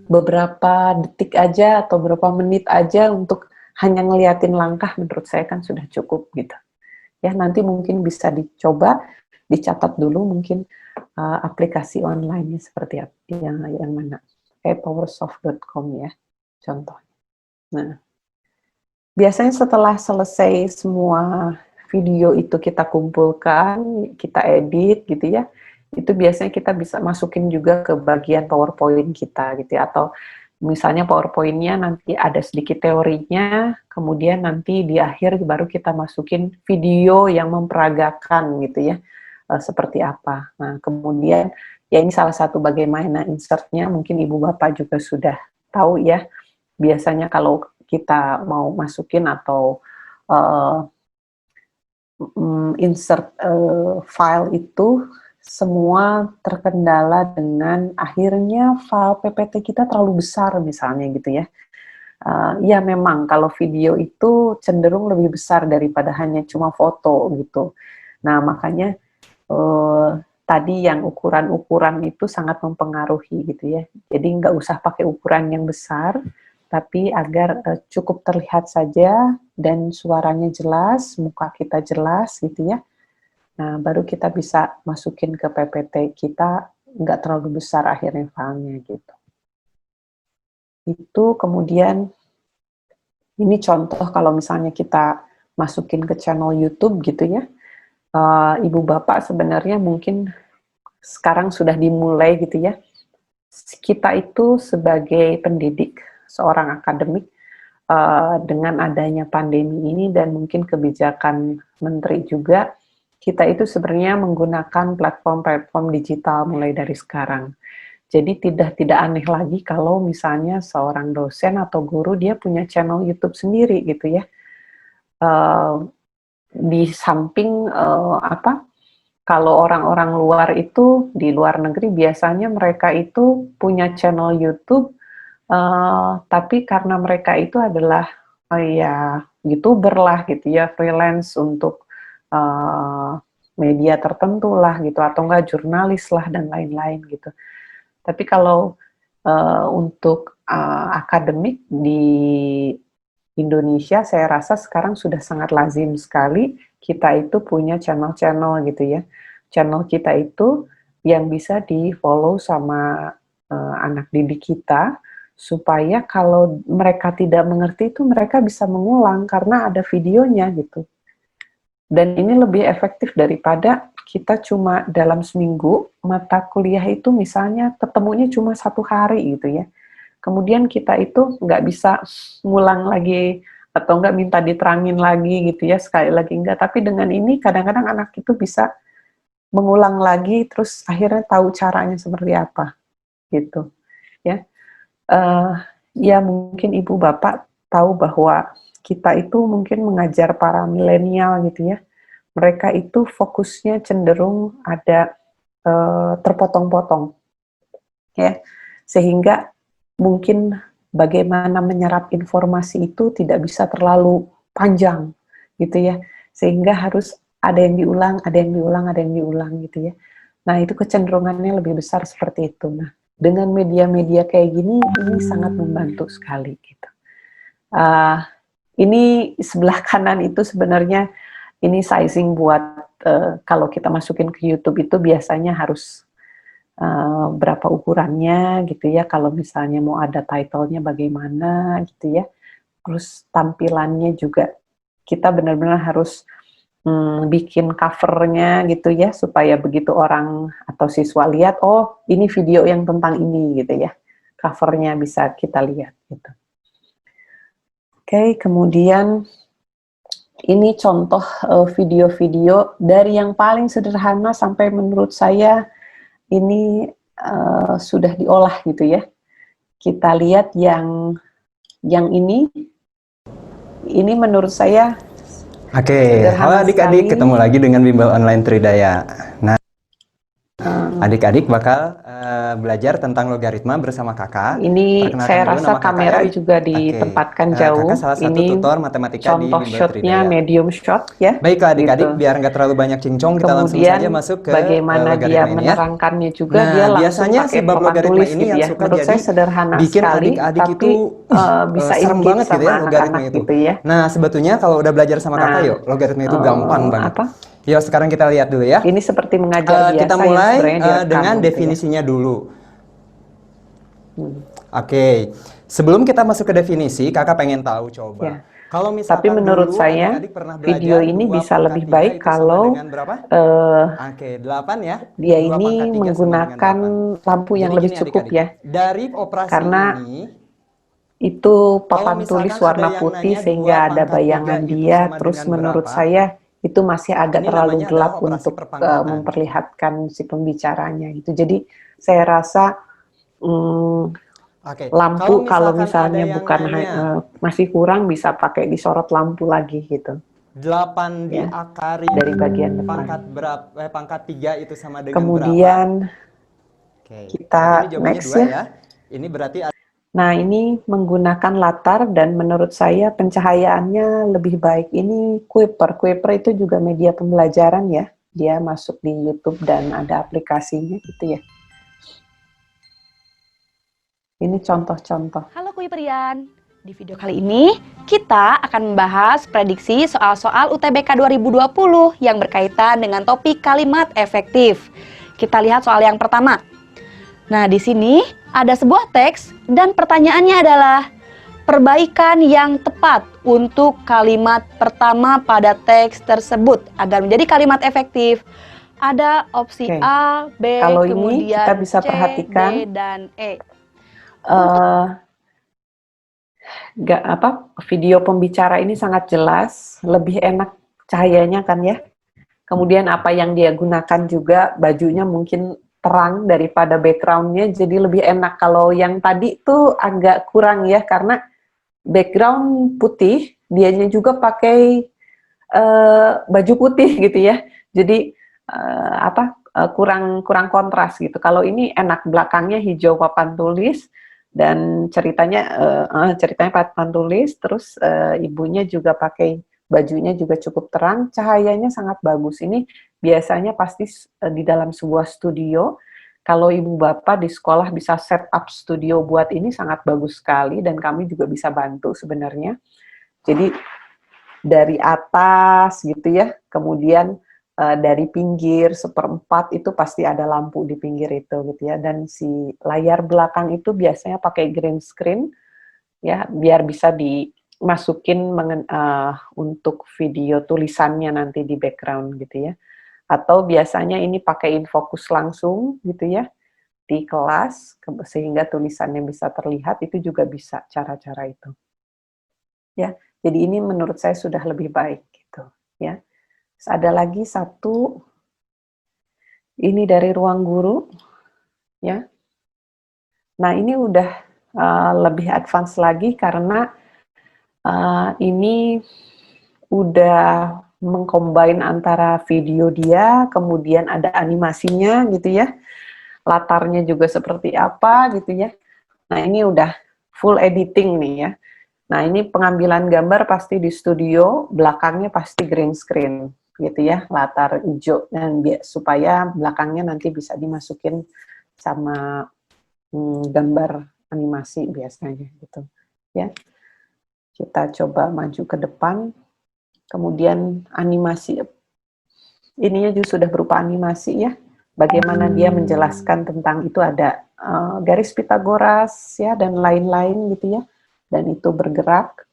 beberapa detik aja atau beberapa menit aja untuk hanya ngeliatin langkah menurut saya kan sudah cukup gitu. Ya, nanti mungkin bisa dicoba, dicatat dulu mungkin aplikasi online-nya seperti apa, yang mana. Kayak powersoft.com ya, contohnya. Nah, biasanya setelah selesai semua video itu kita kumpulkan, kita edit gitu ya, itu biasanya kita bisa masukin juga ke bagian PowerPoint kita gitu ya, atau misalnya PowerPoint-nya nanti ada sedikit teorinya, kemudian nanti di akhir baru kita masukin video yang memperagakan gitu ya, seperti apa. Nah, kemudian ya ini salah satu bagaimana insert-nya, mungkin Ibu Bapak juga sudah tahu ya, biasanya kalau kita mau masukin atau uh, insert file itu semua terkendala dengan akhirnya file PPT kita terlalu besar misalnya gitu ya. Ya memang kalau video itu cenderung lebih besar daripada hanya cuma foto gitu. Nah makanya tadi yang ukuran-ukuran itu sangat mempengaruhi gitu ya. Jadi nggak usah pakai ukuran yang besar, tapi agar cukup terlihat saja dan suaranya jelas, muka kita jelas gitu ya. Nah, baru kita bisa masukin ke PPT kita, nggak terlalu besar akhirnya filenya gitu. Itu kemudian, ini contoh kalau misalnya kita masukin ke channel YouTube gitu ya, Ibu Bapak sebenarnya mungkin sekarang sudah dimulai gitu ya, kita itu sebagai pendidik, seorang akademik, dengan adanya pandemi ini dan mungkin kebijakan menteri juga, kita itu sebenarnya menggunakan platform-platform digital mulai dari sekarang. Jadi tidak aneh lagi kalau misalnya seorang dosen atau guru dia punya channel YouTube sendiri gitu ya. Di samping kalau orang-orang luar itu di luar negeri biasanya mereka itu punya channel YouTube, tapi karena mereka itu adalah ya YouTuber lah gitu ya, freelance untuk media tertentu lah gitu, atau enggak jurnalis lah dan lain-lain gitu. Tapi kalau untuk akademik di Indonesia, saya rasa sekarang sudah sangat lazim sekali kita itu punya channel-channel gitu ya. Channel kita itu yang bisa di-follow sama anak didik kita, supaya kalau mereka tidak mengerti itu mereka bisa mengulang karena ada videonya gitu. Dan ini lebih efektif daripada kita cuma dalam seminggu, mata kuliah itu misalnya ketemunya cuma 1 hari gitu ya. Kemudian kita itu nggak bisa ngulang lagi, atau nggak minta diterangin lagi gitu ya, sekali lagi nggak. Tapi dengan ini kadang-kadang anak itu bisa mengulang lagi, terus akhirnya tahu caranya seperti apa, gitu ya. Ya mungkin ibu bapak tahu bahwa kita itu mungkin mengajar para milenial gitu ya, mereka itu fokusnya cenderung ada terpotong-potong ya, sehingga mungkin bagaimana menyerap informasi itu tidak bisa terlalu panjang gitu ya, sehingga harus ada yang diulang, ada yang diulang, ada yang diulang gitu ya. Nah itu kecenderungannya lebih besar seperti itu. Nah dengan media-media kayak gini ini sangat membantu sekali gitu. Ini sebelah kanan itu sebenarnya ini sizing buat kalau kita masukin ke YouTube itu biasanya harus berapa ukurannya gitu ya, kalau misalnya mau ada title-nya bagaimana gitu ya, terus tampilannya juga kita benar-benar harus bikin covernya gitu ya, supaya begitu orang atau siswa lihat, oh ini video yang tentang ini gitu ya, covernya bisa kita lihat gitu. Oke, kemudian ini contoh video-video dari yang paling sederhana sampai menurut saya ini sudah diolah gitu ya. Kita lihat yang ini menurut saya Oke, halo adik-adik, ketemu lagi dengan Bimbel Online Tridaya. Nah, adik-adik bakal belajar tentang logaritma bersama kakak. Ini saya rasa kamera kakak, juga ditempatkan jauh. Kakak salah satu ini tutor matematika di contoh Bimbel shotnya Tridaya. medium shot ya. Baiklah adik-adik, gitu. biar nggak terlalu banyak cincong, kita langsung saja masuk ke bagaimana dia logaritma ini ya. menerangkannya juga, Nah, dia langsung biasanya pakai si bab papan logaritma tulis ini gitu yang ya. suka Menurut jadi saya sederhana bikin sekali, adik-adik tapi itu bisa serem engage banget gitu sama ya logaritma anak-anak itu. gitu ya. Nah, sebetulnya kalau udah belajar sama kakak yuk, logaritma itu gampang banget. Yuk sekarang kita lihat dulu ya. Ini seperti mengajar biasa kita mulai yang sebenarnya direkam dengan gitu definisinya dulu. Oke, sebelum kita masuk ke definisi, kakak pengen tahu coba. Ya. Kalau misalkan Tapi menurut dulu saya adik-adik pernah video belajar ini 2 bisa pangkat lebih 3 baik itu sama kalau dengan berapa? Oke, 8 ya. dia 2 ini pangkat 3 sama dengan menggunakan 8. lampu yang Jadi lebih gini cukup adik-adik, ya. dari operasi Karena ini, itu kalau papan tulis misalkan ada warna yang putih nanya 2 sehingga ada pangkat 3 bayangan itu dia. sama Terus dengan menurut berapa? saya itu masih agak Ini terlalu namanya gelap adalah operasi untuk perpangkatan. memperlihatkan si pembicaranya gitu. Jadi saya rasa Oke, lampu kalau misalkan misalnya ada yang bukan nanya, masih kurang, bisa pakai disorot lampu lagi gitu 8 ya, diakari dari bagian depan. pangkat berapa? Pangkat 3 itu sama dengan Kemudian berapa? Oke, kita berarti ini jawabannya next 2 ya. ya. Ini berarti Nah ini menggunakan latar, dan menurut saya pencahayaannya lebih baik. Ini Kuiper itu juga media pembelajaran ya. Dia masuk di YouTube dan ada aplikasinya gitu ya. Ini contoh-contoh. Halo Kuiperian, di video kali ini kita akan membahas prediksi soal-soal UTBK 2020 yang berkaitan dengan topik kalimat efektif. Kita lihat soal yang pertama. Nah, di sini ada sebuah teks dan pertanyaannya adalah perbaikan yang tepat untuk kalimat pertama pada teks tersebut agar menjadi kalimat efektif. Ada opsi A, B, kalau kemudian ini kita bisa C, perhatikan, D, dan E. Video pembicara ini sangat jelas, lebih enak cahayanya kan ya. Kemudian apa yang dia gunakan juga, bajunya mungkin terang daripada backgroundnya, jadi lebih enak. Kalau yang tadi tuh agak kurang ya, karena background putih, dianya juga pakai baju putih gitu ya. Jadi kurang kontras gitu. Kalau ini enak, belakangnya hijau papan tulis, dan ceritanya papan tulis, terus ibunya juga pakai bajunya juga cukup terang, cahayanya sangat bagus. Ini biasanya pasti di dalam sebuah studio. Kalau ibu bapak di sekolah bisa set up studio buat ini, sangat bagus sekali, dan kami juga bisa bantu sebenarnya. Jadi dari atas gitu ya, kemudian dari pinggir 1/4 itu pasti ada lampu di pinggir itu gitu ya, dan si layar belakang itu biasanya pakai green screen ya, biar bisa masukin untuk video tulisannya nanti di background gitu ya. Atau biasanya ini pakai infocus langsung gitu ya di kelas sehingga tulisannya bisa terlihat, itu juga bisa cara-cara itu. Ya, jadi ini menurut saya sudah lebih baik gitu ya. Terus ada lagi satu, ini dari ruang guru ya. Nah, ini udah lebih advance lagi karena ini udah mengcombine antara video dia, kemudian ada animasinya gitu ya, latarnya juga seperti apa gitu ya. Nah, ini udah full editing nih ya. Nah, ini pengambilan gambar pasti di studio, belakangnya pasti green screen gitu ya, latar hijau, dan supaya belakangnya nanti bisa dimasukin sama gambar animasi biasanya gitu ya. Kita coba maju ke depan, kemudian animasi ininya juga sudah berupa animasi ya, bagaimana dia menjelaskan tentang itu, ada garis Pitagoras ya dan lain-lain gitu ya, dan itu bergerak.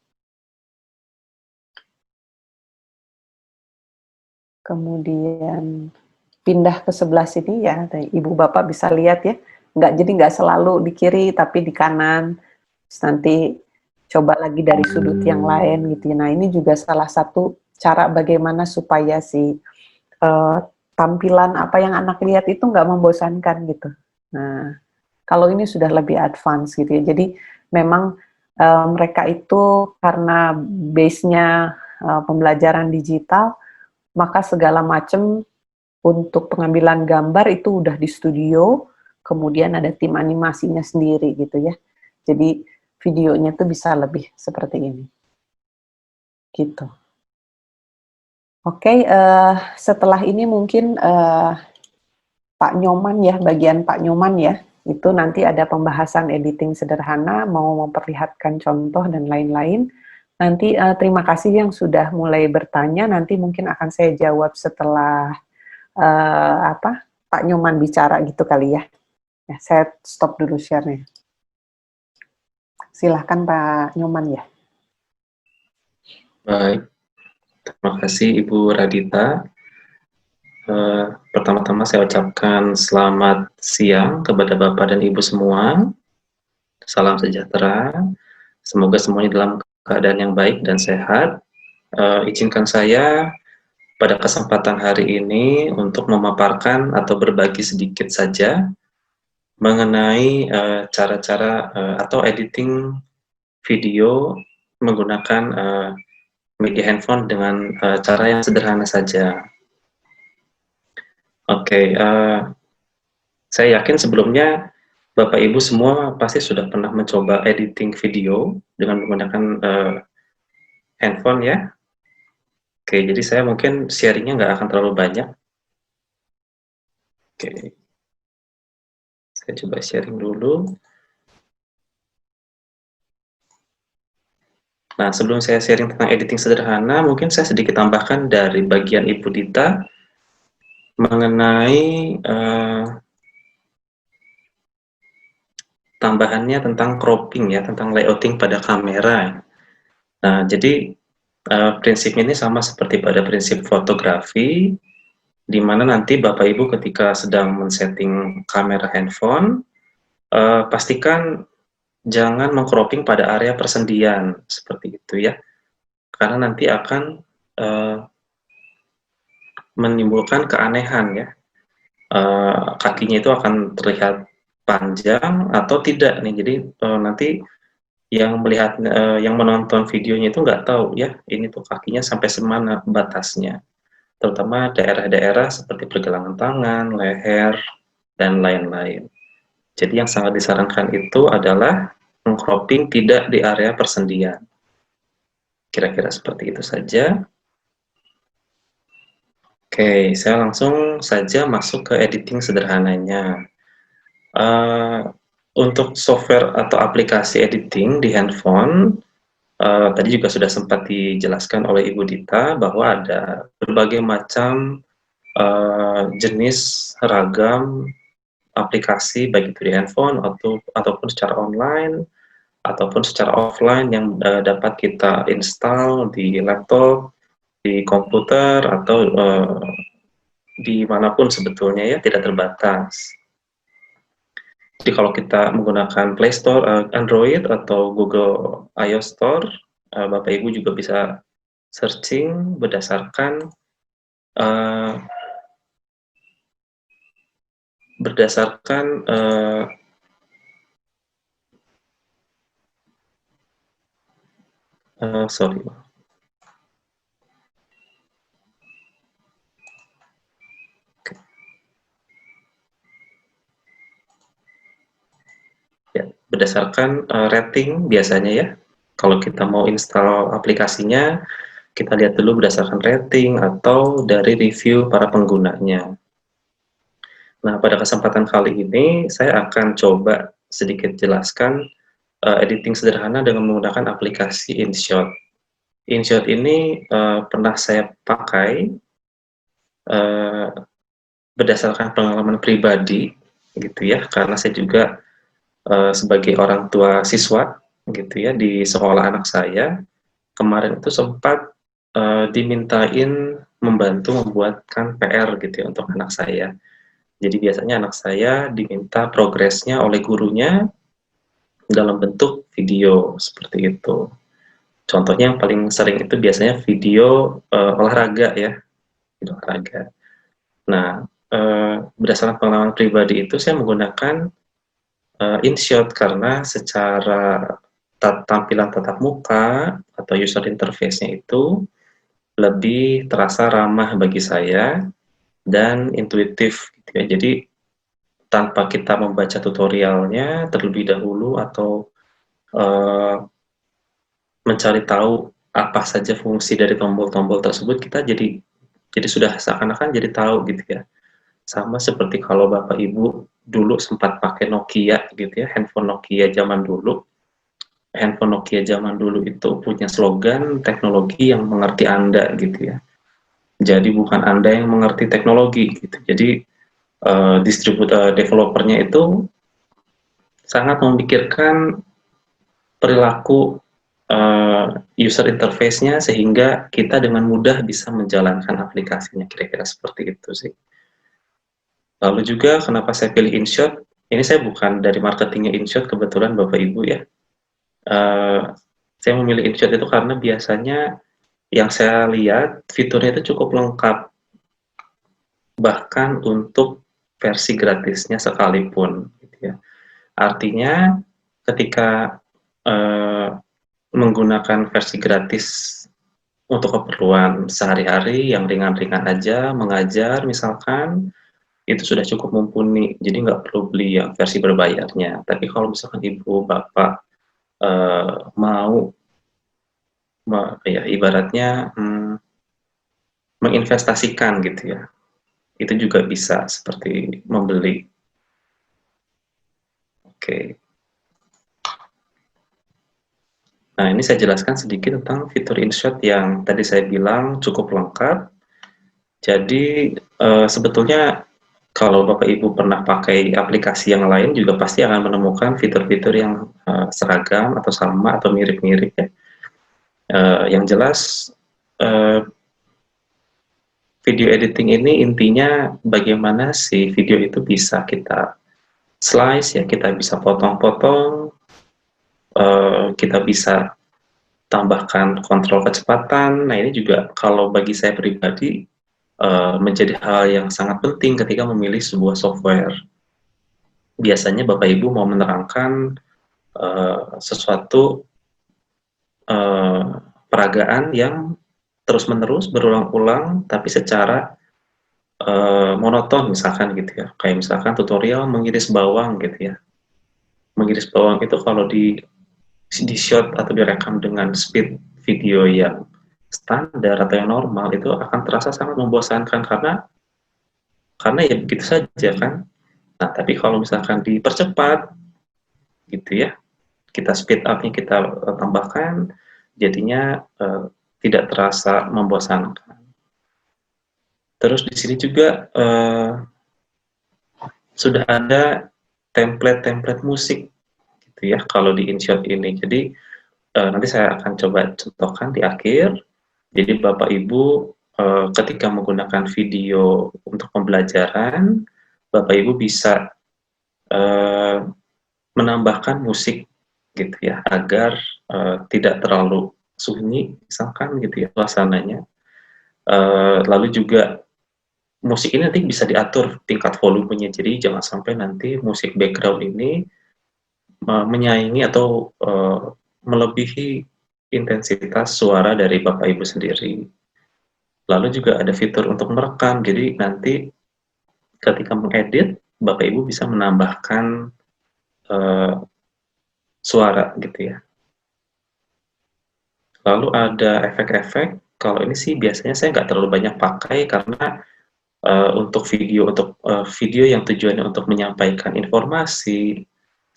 Kemudian pindah ke sebelah sini ya, ibu bapak bisa lihat ya, nggak selalu di kiri tapi di kanan. Terus nanti coba lagi dari sudut yang lain gitu. Nah, ini juga salah satu cara bagaimana supaya si tampilan apa yang anak lihat itu nggak membosankan gitu. Nah, kalau ini sudah lebih advance gitu ya. Jadi memang mereka itu karena base-nya pembelajaran digital, maka segala macam untuk pengambilan gambar itu udah di studio, kemudian ada tim animasinya sendiri gitu ya. Jadi videonya tuh bisa lebih seperti ini. Gitu. Oke, setelah ini mungkin Pak Nyoman ya, bagian Pak Nyoman ya, itu nanti ada pembahasan editing sederhana, mau memperlihatkan contoh dan lain-lain. Nanti terima kasih yang sudah mulai bertanya, nanti mungkin akan saya jawab setelah Pak Nyoman bicara gitu kali ya. Ya, saya stop dulu share-nya. Silahkan Pak Nyoman ya. Baik, terima kasih Ibu Radita. Pertama-tama saya ucapkan selamat siang kepada Bapak dan Ibu semua. Salam sejahtera. Semoga semuanya dalam keadaan yang baik dan sehat. Izinkan saya pada kesempatan hari ini untuk memaparkan atau berbagi sedikit saja mengenai cara-cara atau editing video menggunakan media handphone dengan cara yang sederhana saja. Oke, saya yakin sebelumnya Bapak Ibu semua pasti sudah pernah mencoba editing video dengan menggunakan handphone ya. Oke, jadi saya mungkin sharingnya nggak akan terlalu banyak. Oke, saya coba sharing dulu. Nah, sebelum saya sharing tentang editing sederhana, mungkin saya sedikit tambahkan dari bagian Ibu Dita mengenai tambahannya tentang cropping ya, tentang layouting pada kamera. Nah, jadi prinsipnya ini sama seperti pada prinsip fotografi, di mana nanti Bapak Ibu ketika sedang men-setting kamera handphone, pastikan jangan meng-cropping pada area persendian, seperti itu ya. Karena nanti akan menimbulkan keanehan ya. Kakinya itu akan terlihat panjang atau tidak nih. Jadi nanti yang melihat, yang menonton videonya itu nggak tahu ya, ini tuh kakinya sampai semana batasnya. Terutama daerah-daerah seperti pergelangan tangan, leher, dan lain-lain. Jadi yang sangat disarankan itu adalah meng-cropping tidak di area persendian. Kira-kira seperti itu saja. Oke, saya langsung saja masuk ke editing sederhananya. Untuk software atau aplikasi editing di handphone, tadi juga sudah sempat dijelaskan oleh Ibu Dita bahwa ada berbagai macam jenis ragam aplikasi baik itu di handphone ataupun secara online. ataupun secara offline yang dapat kita install di laptop, di komputer, atau dimanapun sebetulnya ya, tidak terbatas. Jadi kalau kita menggunakan Play Store Android atau Google iOS Store, Bapak Ibu juga bisa searching berdasarkan uh, berdasarkan sorry, ya, berdasarkan rating biasanya ya. Kalau kita mau install aplikasinya, kita lihat dulu berdasarkan rating atau dari review para penggunanya. Nah, pada kesempatan kali ini saya akan coba sedikit jelaskan editing sederhana dengan menggunakan aplikasi InShot. InShot ini pernah saya pakai berdasarkan pengalaman pribadi, gitu ya, karena saya juga sebagai orang tua siswa, gitu ya, di sekolah anak saya, kemarin itu sempat dimintain membantu membuatkan PR gitu ya untuk anak saya. Jadi biasanya anak saya diminta progresnya oleh gurunya dalam bentuk video seperti itu. Contohnya yang paling sering itu biasanya video olahraga ya, video olahraga. Nah, berdasarkan pengalaman pribadi itu saya menggunakan InShot karena secara tampilan tatap muka atau user interface-nya itu lebih terasa ramah bagi saya dan intuitif gitu ya. Jadi tanpa kita membaca tutorialnya terlebih dahulu atau mencari tahu apa saja fungsi dari tombol-tombol tersebut, kita jadi sudah seakan-akan jadi tahu gitu ya. Sama seperti kalau Bapak Ibu dulu sempat pakai Nokia gitu ya, handphone Nokia zaman dulu. Handphone Nokia zaman dulu itu punya slogan teknologi yang mengerti Anda gitu ya. Jadi bukan Anda yang mengerti teknologi gitu. Jadi distributor developernya itu sangat memikirkan perilaku user interface-nya sehingga kita dengan mudah bisa menjalankan aplikasinya, kira-kira seperti itu sih. Lalu juga kenapa saya pilih InShot? Ini saya bukan dari marketingnya InShot kebetulan Bapak Ibu ya. Saya memilih InShot itu karena biasanya yang saya lihat fiturnya itu cukup lengkap, bahkan untuk versi gratisnya sekalipun. Gitu ya. Artinya ketika menggunakan versi gratis untuk keperluan sehari-hari yang ringan-ringan aja, mengajar misalkan, itu sudah cukup mumpuni, jadi nggak perlu beli yang versi berbayarnya. Tapi kalau misalkan ibu bapak mau ya ibaratnya menginvestasikan gitu ya, itu juga bisa seperti membeli. Oke. Nah, ini saya jelaskan sedikit tentang fitur InShot yang tadi saya bilang cukup lengkap. Jadi sebetulnya kalau Bapak Ibu pernah pakai aplikasi yang lain juga pasti akan menemukan fitur-fitur yang seragam atau sama atau mirip-mirip ya. Yang jelas video editing ini intinya bagaimana si video itu bisa kita slice ya, kita bisa potong-potong, kita bisa tambahkan kontrol kecepatan. Nah, ini juga kalau bagi saya pribadi menjadi hal yang sangat penting ketika memilih sebuah software. Biasanya Bapak Ibu mau menerangkan sesuatu peragaan yang terus-menerus berulang-ulang tapi secara monoton misalkan gitu ya. Kayak misalkan tutorial mengiris bawang gitu ya. Mengiris bawang itu kalau di shot atau direkam dengan speed video yang standar atau yang normal itu akan terasa sangat membosankan karena ya begitu saja kan. Nah, tapi kalau misalkan dipercepat gitu ya, kita speed up-nya kita tambahkan, jadinya tidak terasa membosankan. Terus di sini juga sudah ada template-template musik gitu ya kalau di InShot ini. Jadi nanti saya akan coba contohkan di akhir. Jadi Bapak Ibu ketika menggunakan video untuk pembelajaran, Bapak Ibu bisa menambahkan musik gitu ya, agar tidak terlalu sunyi misalkan gitu ya suasananya. Lalu juga musik ini nanti bisa diatur tingkat volumenya, jadi jangan sampai nanti musik background ini menyaingi atau melebihi intensitas suara dari Bapak Ibu sendiri. Lalu juga ada fitur untuk merekam, jadi nanti ketika mengedit, Bapak Ibu bisa menambahkan suara gitu ya. Lalu ada efek-efek, kalau ini sih biasanya saya nggak terlalu banyak pakai karena untuk video yang tujuannya untuk menyampaikan informasi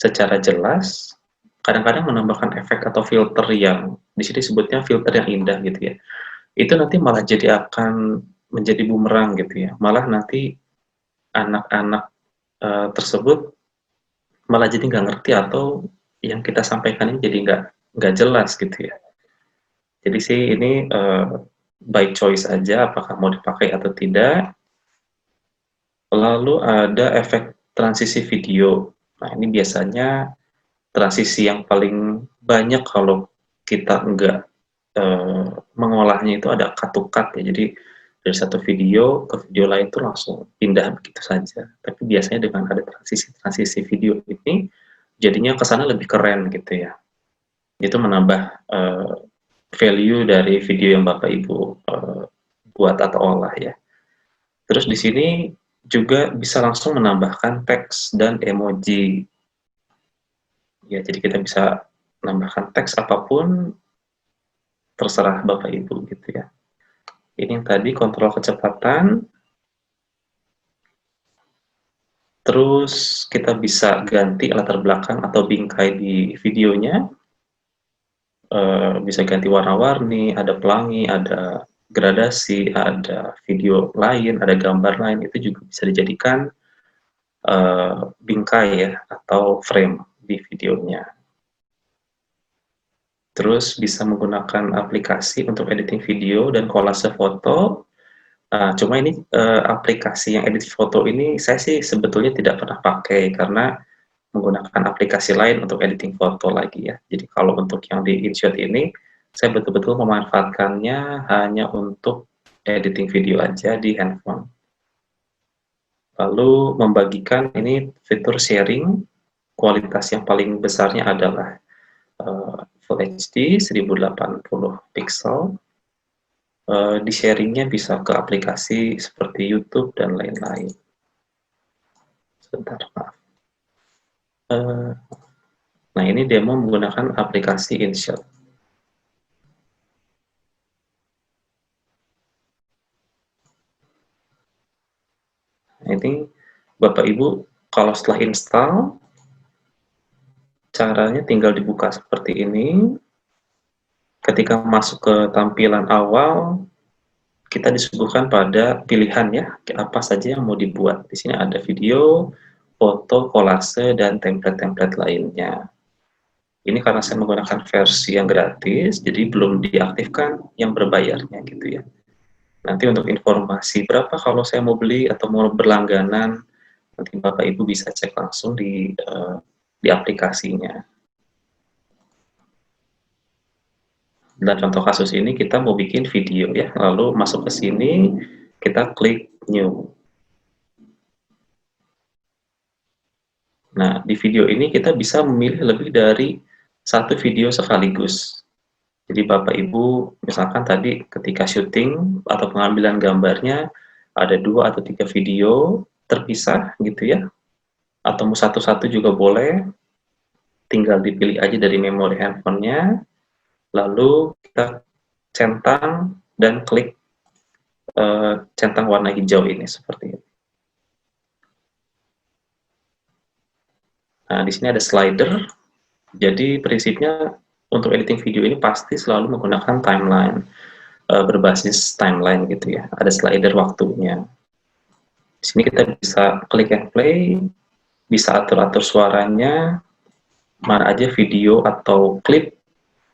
secara jelas, kadang-kadang menambahkan efek atau filter yang di sini sebutnya filter yang indah gitu ya. Itu nanti malah jadi akan menjadi bumerang gitu ya. Malah nanti anak-anak tersebut malah jadi nggak ngerti atau yang kita sampaikan ini jadi nggak jelas gitu ya. Jadi sih ini by choice aja apakah mau dipakai atau tidak. Lalu ada efek transisi video. Nah ini biasanya transisi yang paling banyak kalau kita nggak mengolahnya itu ada cut to cut ya. Jadi dari satu video ke video lain itu langsung pindah begitu saja. Tapi biasanya dengan ada transisi video ini jadinya kesannya lebih keren gitu ya. Itu menambah value dari video yang Bapak Ibu buat atau olah ya. Terus di sini juga bisa langsung menambahkan teks dan emoji. Ya, jadi kita bisa menambahkan teks apapun terserah Bapak Ibu gitu ya. Ini yang tadi kontrol kecepatan. Terus kita bisa ganti latar belakang atau bingkai di videonya. Bisa ganti warna-warni, ada pelangi, ada gradasi, ada video lain, ada gambar lain, itu juga bisa dijadikan bingkai ya, atau frame di videonya. Terus bisa menggunakan aplikasi untuk editing video dan kolase foto. Cuma ini aplikasi yang edit foto ini saya sih sebetulnya tidak pernah pakai karena menggunakan aplikasi lain untuk editing foto lagi ya. Jadi kalau untuk yang di InShot ini, saya betul-betul memanfaatkannya hanya untuk editing video aja di handphone. Lalu membagikan ini fitur sharing, kualitas yang paling besarnya adalah Full HD 1080 pixel. Di sharingnya bisa ke aplikasi seperti YouTube dan lain-lain. Sebentar, maaf. Nah ini demo menggunakan aplikasi InShot. Nah, ini Bapak Ibu kalau setelah install, caranya tinggal dibuka seperti ini. Ketika masuk ke tampilan awal, kita disuguhkan pada pilihan ya, apa saja yang mau dibuat. Di sini ada video, foto, kolase, dan template-template lainnya. Ini karena saya menggunakan versi yang gratis, jadi belum diaktifkan yang berbayarnya gitu ya. Nanti untuk informasi berapa kalau saya mau beli atau mau berlangganan, nanti Bapak Ibu bisa cek langsung di aplikasinya. Dan contoh kasus ini kita mau bikin video ya, lalu masuk ke sini, kita klik new. Nah, di video ini kita bisa memilih lebih dari satu video sekaligus. Jadi Bapak Ibu, misalkan tadi ketika syuting atau pengambilan gambarnya, ada 2 atau 3 video terpisah gitu ya. Atau mau satu-satu juga boleh, tinggal dipilih aja dari memori handphonenya, lalu kita centang dan klik centang warna hijau ini seperti ini. Nah, di sini ada slider. Jadi prinsipnya untuk editing video ini pasti selalu menggunakan timeline, berbasis timeline gitu ya. Ada slider waktunya. Di sini kita bisa klik and play, bisa atur-atur suaranya, mana aja video atau klip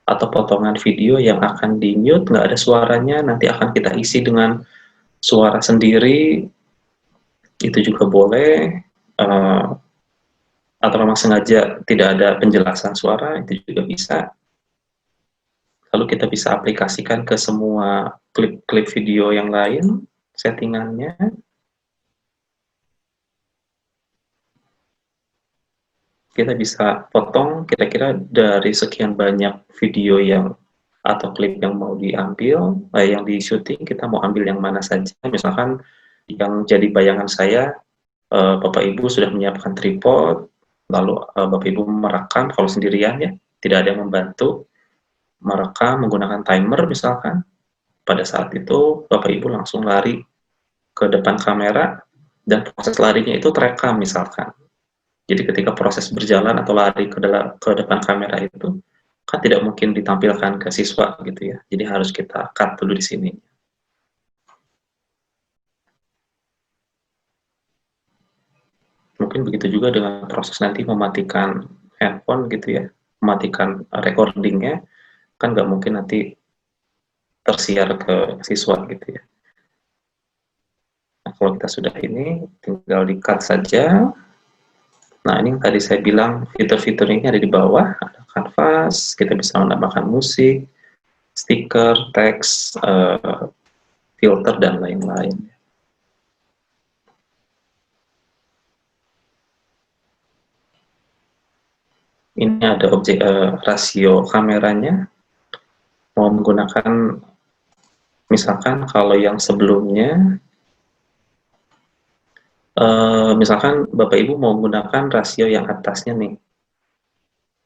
atau potongan video yang akan di mute, nggak ada suaranya, nanti akan kita isi dengan suara sendiri, itu juga boleh. Atau memang sengaja tidak ada penjelasan suara, itu juga bisa. Lalu kita bisa aplikasikan ke semua klip-klip video yang lain, settingannya. Kita bisa potong kira-kira dari sekian banyak video yang atau klip yang mau diambil, yang di syuting, kita mau ambil yang mana saja. Misalkan yang jadi bayangan saya, Bapak Ibu sudah menyiapkan tripod, lalu Bapak Ibu merekam kalau sendirian ya, tidak ada yang membantu, merekam menggunakan timer misalkan. Pada saat itu Bapak Ibu langsung lari ke depan kamera dan proses larinya itu terekam misalkan. Jadi ketika proses berjalan atau lari ke depan kamera itu kan tidak mungkin ditampilkan ke siswa gitu ya. Jadi harus kita cut dulu di sini. Mungkin begitu juga dengan proses nanti mematikan handphone gitu ya, mematikan recordingnya, kan nggak mungkin nanti tersiar ke siswa gitu ya. Nah, kalau kita sudah ini, tinggal di-cut saja. Nah, ini yang tadi saya bilang, fitur-fitur ini ada di bawah, ada kanvas, kita bisa menambahkan musik, stiker, teks, filter, dan lain-lain. Ini ada objek rasio kameranya, mau menggunakan, misalkan kalau yang sebelumnya, misalkan Bapak Ibu mau menggunakan rasio yang atasnya nih.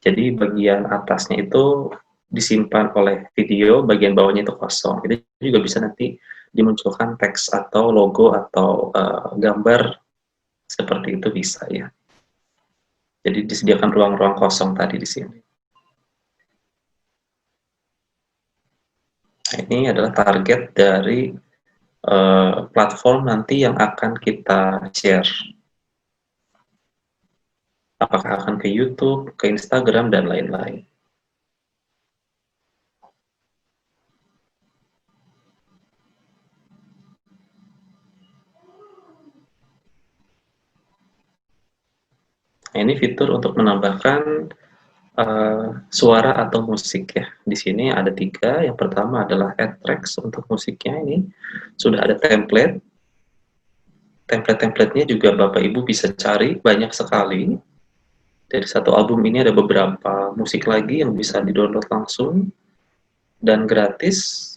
Jadi bagian atasnya itu disimpan oleh video, bagian bawahnya itu kosong. Itu juga bisa nanti dimunculkan teks atau logo atau gambar seperti itu bisa ya. Jadi disediakan ruang-ruang kosong tadi di sini. Nah, ini adalah target dari platform nanti yang akan kita share. Apakah akan ke YouTube, ke Instagram, dan lain-lain. Nah, ini fitur untuk menambahkan suara atau musik ya. Di sini ada 3. Yang pertama adalah add tracks untuk musiknya ini. Sudah ada template. Template-templatenya juga Bapak Ibu bisa cari, banyak sekali. Dari satu album ini ada beberapa musik lagi yang bisa di-download langsung. Dan gratis.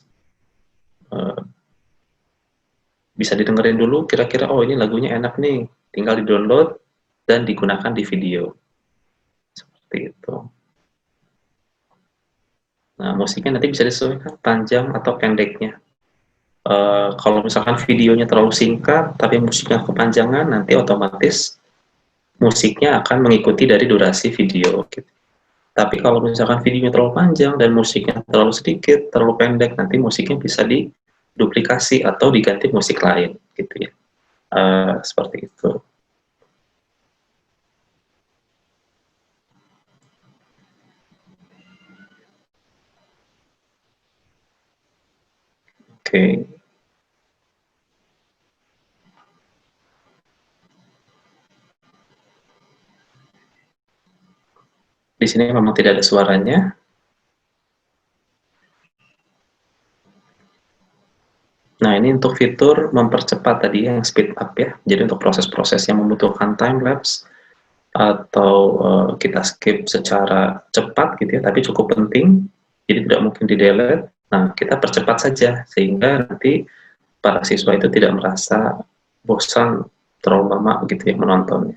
Bisa didengerin dulu, kira-kira oh ini lagunya enak nih. Tinggal di-download dan digunakan di video. Seperti itu. Nah, musiknya nanti bisa disesuaikan panjang atau pendeknya. Kalau misalkan videonya terlalu singkat, tapi musiknya kepanjangan, nanti otomatis musiknya akan mengikuti dari durasi video. Gitu. Tapi kalau misalkan videonya terlalu panjang dan musiknya terlalu sedikit, terlalu pendek, nanti musiknya bisa diduplikasi atau diganti musik lain, gitu ya. Seperti itu. Oke. Di sini memang tidak ada suaranya. Nah, ini untuk fitur mempercepat tadi yang speed up ya. Jadi untuk proses-proses yang membutuhkan time lapse atau kita skip secara cepat gitu ya, tapi cukup penting, jadi tidak mungkin di-delete. Nah, kita percepat saja sehingga nanti para siswa itu tidak merasa bosan terlalu lama gitu ya menontonnya.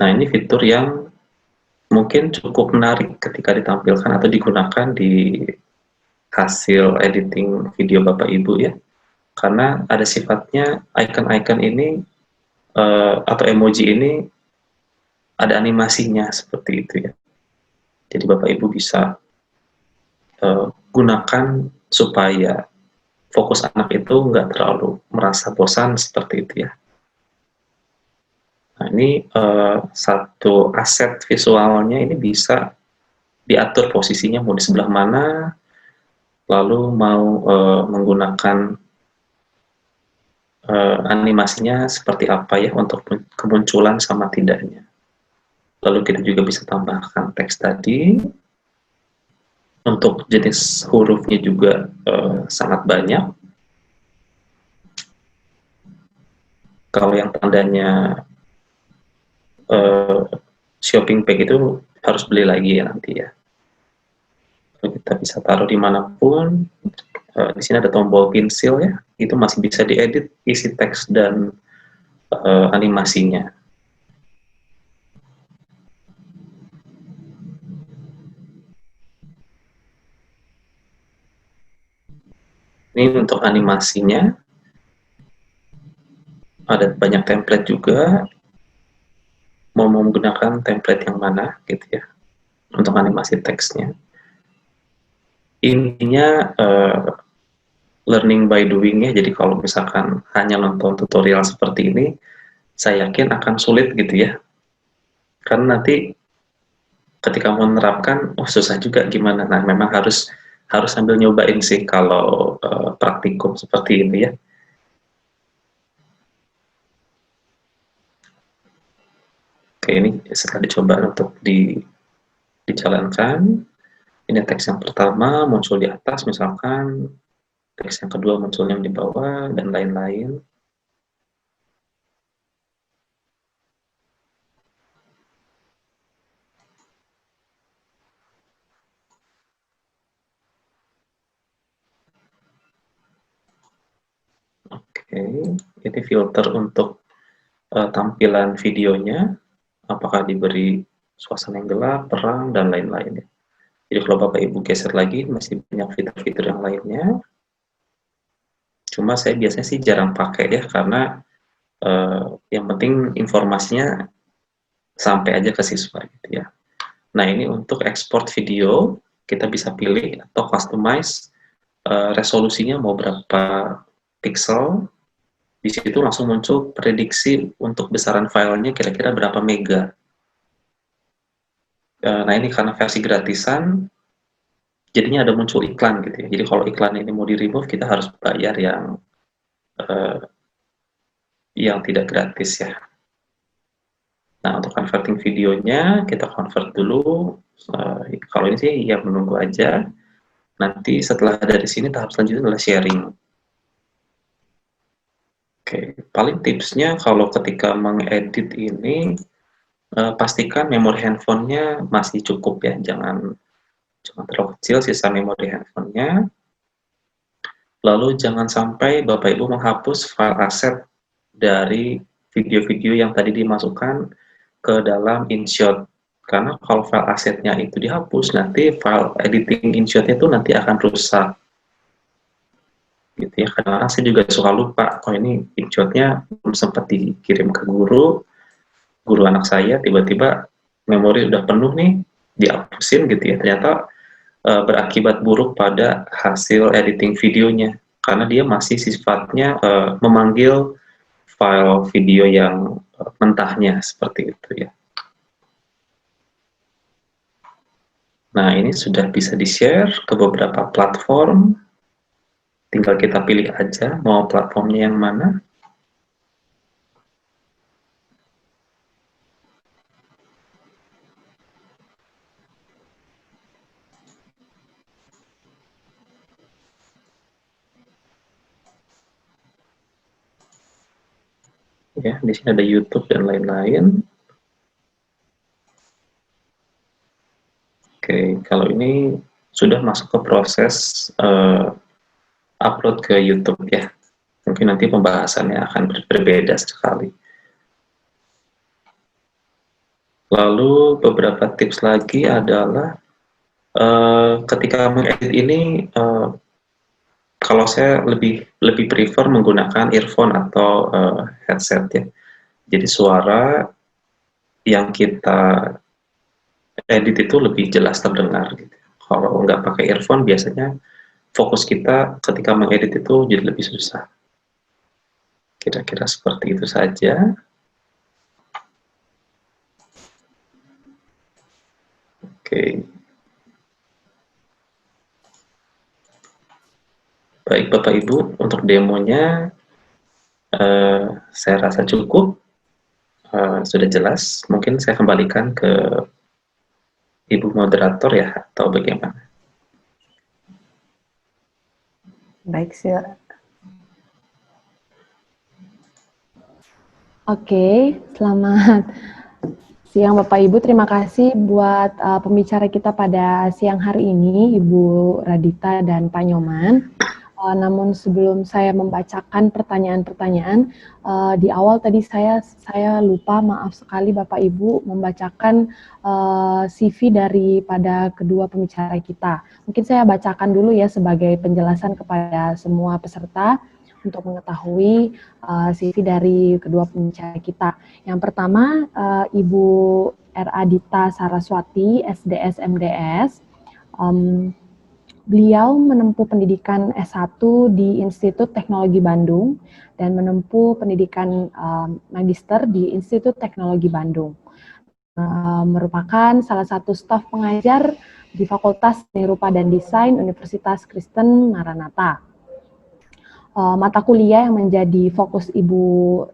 Nah, ini fitur yang mungkin cukup menarik ketika ditampilkan atau digunakan di hasil editing video Bapak Ibu ya. Karena ada sifatnya icon-icon ini atau emoji ini ada animasinya seperti itu ya. Jadi Bapak Ibu bisa gunakan supaya fokus anak itu nggak terlalu merasa bosan seperti itu ya. Nah, ini satu aset visualnya ini bisa diatur posisinya mau di sebelah mana, lalu mau menggunakan animasinya seperti apa ya untuk kemunculan sama tidaknya. Lalu kita juga bisa tambahkan teks tadi. Untuk jenis hurufnya juga sangat banyak. Kalau yang tandanya shopping bag itu harus beli lagi ya nanti ya. Kita bisa taruh dimanapun. Di sini ada tombol pensil ya, itu masih bisa diedit isi teks dan animasinya. Ini untuk animasinya, ada banyak template juga. Mau menggunakan template yang mana gitu ya untuk animasi teksnya. Intinya learning by doing ya. Jadi kalau misalkan hanya nonton tutorial seperti ini, saya yakin akan sulit gitu ya. Karena nanti ketika mau menerapkan, susah juga gimana. Nah, memang harus sambil nyobain sih kalau praktikum seperti ini ya. Oke, ini setelah dicoba untuk dijalankan, ini teks yang pertama muncul di atas misalkan, teks yang kedua munculnya di bawah, dan lain-lain. Oke, ini filter untuk tampilan videonya, apakah diberi suasana yang gelap, terang, dan lain-lain. Jadi kalau Bapak Ibu geser lagi, masih banyak fitur-fitur yang lainnya. Cuma saya biasanya sih jarang pakai ya, karena yang penting informasinya sampai aja ke siswa gitu ya. Nah, ini untuk ekspor video, kita bisa pilih atau customize resolusinya mau berapa pixel. Di situ langsung muncul prediksi untuk besaran filenya kira-kira berapa mega. Nah, ini karena versi gratisan, jadinya ada muncul iklan gitu ya. Jadi kalau iklan ini mau di-remove, kita harus bayar yang tidak gratis ya. Nah, untuk converting videonya, kita convert dulu. Kalau ini sih ya menunggu aja. Nanti setelah dari sini, tahap selanjutnya adalah sharing. Oke, paling tipsnya kalau ketika mengedit ini, pastikan memori handphonenya masih cukup ya, jangan terlalu kecil sisa memori handphonenya. Lalu jangan sampai Bapak Ibu menghapus file aset dari video-video yang tadi dimasukkan ke dalam InShot. Karena kalau file asetnya itu dihapus, nanti file editing InShot-nya itu nanti akan rusak. Gitu ya, kadang-kadang saya juga suka lupa, oh ini InShot-nya belum sempat dikirim ke guru anak saya, tiba-tiba memori udah penuh nih, dihapusin gitu ya, ternyata berakibat buruk pada hasil editing videonya, karena dia masih sifatnya memanggil file video yang mentahnya, seperti itu ya. Nah, ini sudah bisa di-share ke beberapa platform, tinggal kita pilih aja mau platformnya yang mana. Ya, di sini ada YouTube dan lain-lain. Oke, kalau ini sudah masuk ke proses upload ke YouTube ya. Mungkin nanti pembahasannya akan berbeda sekali. Lalu beberapa tips lagi adalah ketika mengedit ini, kalau saya lebih prefer menggunakan earphone atau headset ya. Jadi suara yang kita edit itu lebih jelas terdengar gitu. Kalau nggak pakai earphone, biasanya fokus kita ketika mengedit itu jadi lebih susah. Kira-kira seperti itu saja. Oke. Baik Bapak Ibu, untuk demonya saya rasa cukup, sudah jelas. Mungkin saya kembalikan ke Ibu moderator ya, atau bagaimana? Baik sih. Oke, selamat siang Bapak Ibu. Terima kasih buat pembicara kita pada siang hari ini, Ibu Radita dan Pak Nyoman. Namun sebelum saya membacakan pertanyaan-pertanyaan, di awal tadi saya lupa, maaf sekali Bapak Ibu, membacakan CV daripada kedua pembicara kita. Mungkin saya bacakan dulu ya sebagai penjelasan kepada semua peserta untuk mengetahui CV dari kedua pembicara kita. Yang pertama, Ibu R.A. Dita Saraswati, SDS MDS. Beliau menempuh pendidikan S1 di Institut Teknologi Bandung dan menempuh pendidikan magister di Institut Teknologi Bandung. Merupakan salah satu staf pengajar di Fakultas Seni Rupa dan Desain Universitas Kristen Maranatha. Mata kuliah yang menjadi fokus Ibu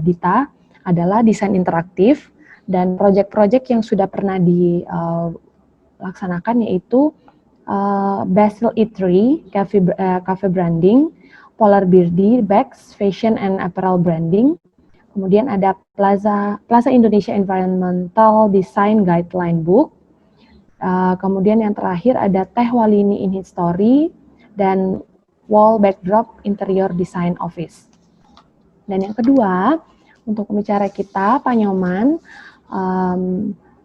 Dita adalah desain interaktif dan proyek-proyek yang sudah pernah dilaksanakan yaitu Basil Eatery, cafe branding, Polar Beardy, bags, fashion and apparel branding. Kemudian ada Plaza Indonesia Environmental Design Guideline Book. Kemudian yang terakhir ada Teh Walini in History dan Wall Backdrop Interior Design Office. Dan yang kedua, untuk pembicara kita, Pak Nyoman,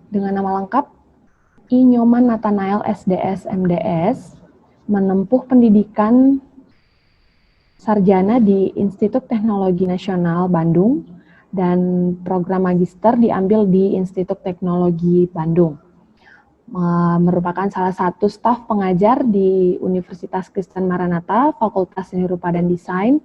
dengan nama lengkap I. Nyoman Nathanael SDS MDS, menempuh pendidikan sarjana di Institut Teknologi Nasional Bandung dan program magister diambil di Institut Teknologi Bandung. Merupakan salah satu staf pengajar di Universitas Kristen Maranatha, Fakultas Seni Rupa dan Desain,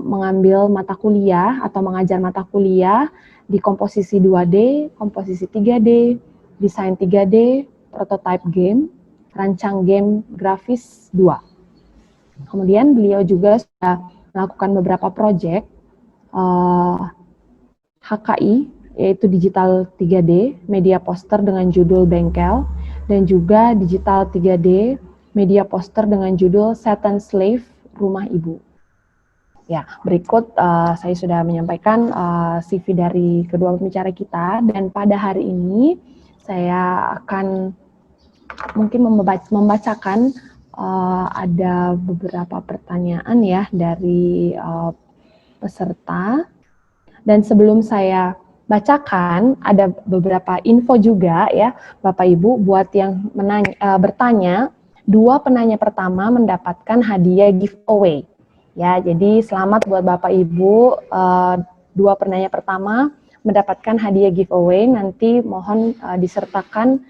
mengambil mata kuliah atau mengajar mata kuliah di komposisi 2D, komposisi 3D, desain 3D, prototype game, rancang game grafis 2. Kemudian beliau juga sudah melakukan beberapa proyek HKI, yaitu digital 3D, media poster dengan judul Bengkel, dan juga digital 3D, media poster dengan judul Satan Slave, Rumah Ibu. Ya, berikut saya sudah menyampaikan CV dari kedua pembicara kita, dan pada hari ini saya akan mungkin membacakan ada beberapa pertanyaan ya dari peserta. Dan sebelum saya bacakan, ada beberapa info juga ya Bapak Ibu buat yang bertanya. Dua penanya pertama mendapatkan hadiah giveaway. Ya, jadi selamat buat Bapak Ibu. Dua penanya pertama mendapatkan hadiah giveaway. Nanti mohon disertakan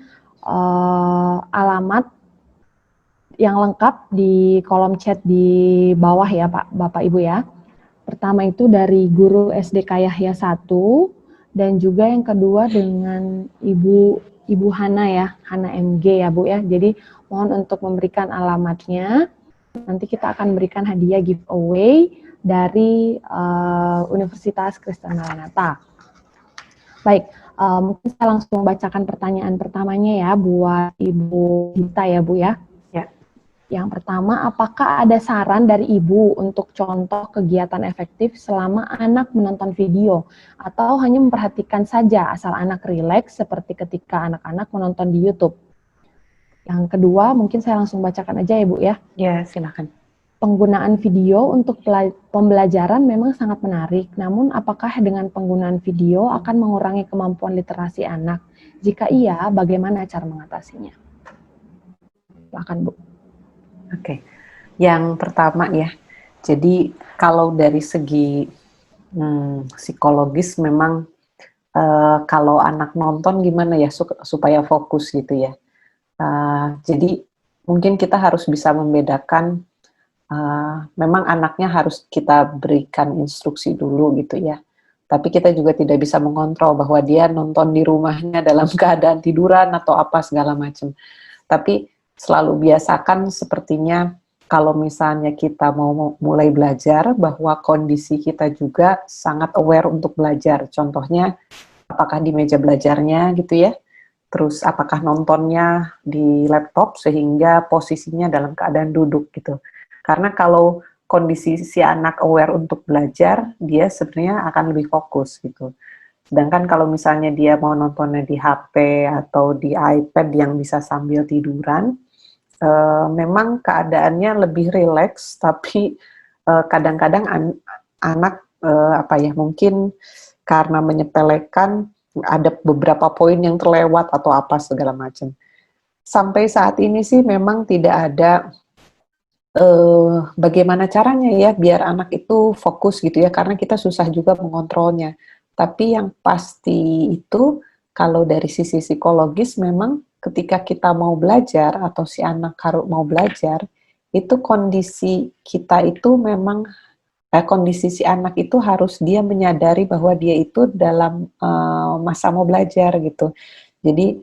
alamat yang lengkap di kolom chat di bawah ya Pak, Bapak Ibu ya. Pertama itu dari Guru SDK Yahya 1 dan juga yang kedua dengan Ibu Hana ya, Hana MG ya Bu ya. Jadi mohon untuk memberikan alamatnya. Nanti kita akan memberikan hadiah giveaway dari Universitas Kristen Maranatha. Baik, mungkin saya langsung bacakan pertanyaan pertamanya ya buat Ibu Dita ya Bu ya. Ya. Yang pertama, apakah ada saran dari Ibu untuk contoh kegiatan efektif selama anak menonton video atau hanya memperhatikan saja asal anak rileks seperti ketika anak-anak menonton di YouTube? Yang kedua, mungkin saya langsung bacakan aja ya Bu ya. Ya, silakan. Penggunaan video untuk pembelajaran memang sangat menarik, namun apakah dengan penggunaan video akan mengurangi kemampuan literasi anak? Jika iya, bagaimana cara mengatasinya? Silakan Bu. Oke. Yang pertama ya, jadi kalau dari segi psikologis memang kalau anak nonton gimana ya supaya fokus gitu ya. Jadi mungkin kita harus bisa membedakan memang anaknya harus kita berikan instruksi dulu gitu ya. Tapi kita juga tidak bisa mengontrol bahwa dia nonton di rumahnya dalam keadaan tiduran atau apa segala macam. Tapi selalu biasakan sepertinya kalau misalnya kita mau mulai belajar bahwa kondisi kita juga sangat aware untuk belajar. Contohnya apakah di meja belajarnya gitu ya. Terus apakah nontonnya di laptop sehingga posisinya dalam keadaan duduk gitu. Karena kalau kondisi si anak aware untuk belajar, dia sebenarnya akan lebih fokus gitu. Sedangkan kalau misalnya dia mau nontonnya di HP atau di iPad yang bisa sambil tiduran, memang keadaannya lebih rileks, tapi kadang-kadang anak apa ya, mungkin karena menyepelekan ada beberapa poin yang terlewat atau apa segala macam. Sampai saat ini sih memang tidak ada bagaimana caranya ya biar anak itu fokus gitu ya, karena kita susah juga mengontrolnya. Tapi yang pasti itu kalau dari sisi psikologis memang ketika kita mau belajar atau si anak harus mau belajar, itu kondisi kita itu memang kondisi si anak itu harus dia menyadari bahwa dia itu dalam masa mau belajar gitu. Jadi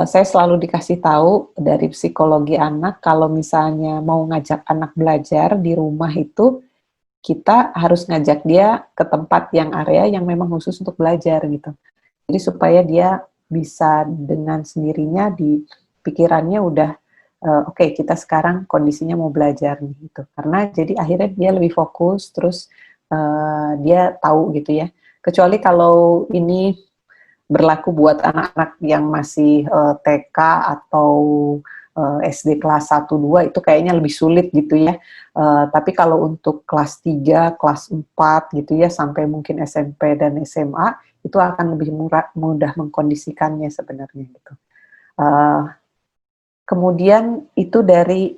saya selalu dikasih tahu dari psikologi anak kalau misalnya mau ngajak anak belajar di rumah itu kita harus ngajak dia ke tempat yang area yang memang khusus untuk belajar gitu. Jadi supaya dia bisa dengan sendirinya di pikirannya udah oke, kita sekarang kondisinya mau belajar nih gitu. Karena jadi akhirnya dia lebih fokus terus dia tahu gitu ya. Kecuali kalau ini berlaku buat anak-anak yang masih TK atau SD kelas 1, 2 itu kayaknya lebih sulit gitu ya. Tapi kalau untuk kelas 3, kelas 4 gitu ya, sampai mungkin SMP dan SMA, itu akan lebih mudah mengkondisikannya sebenarnya gitu. Kemudian itu dari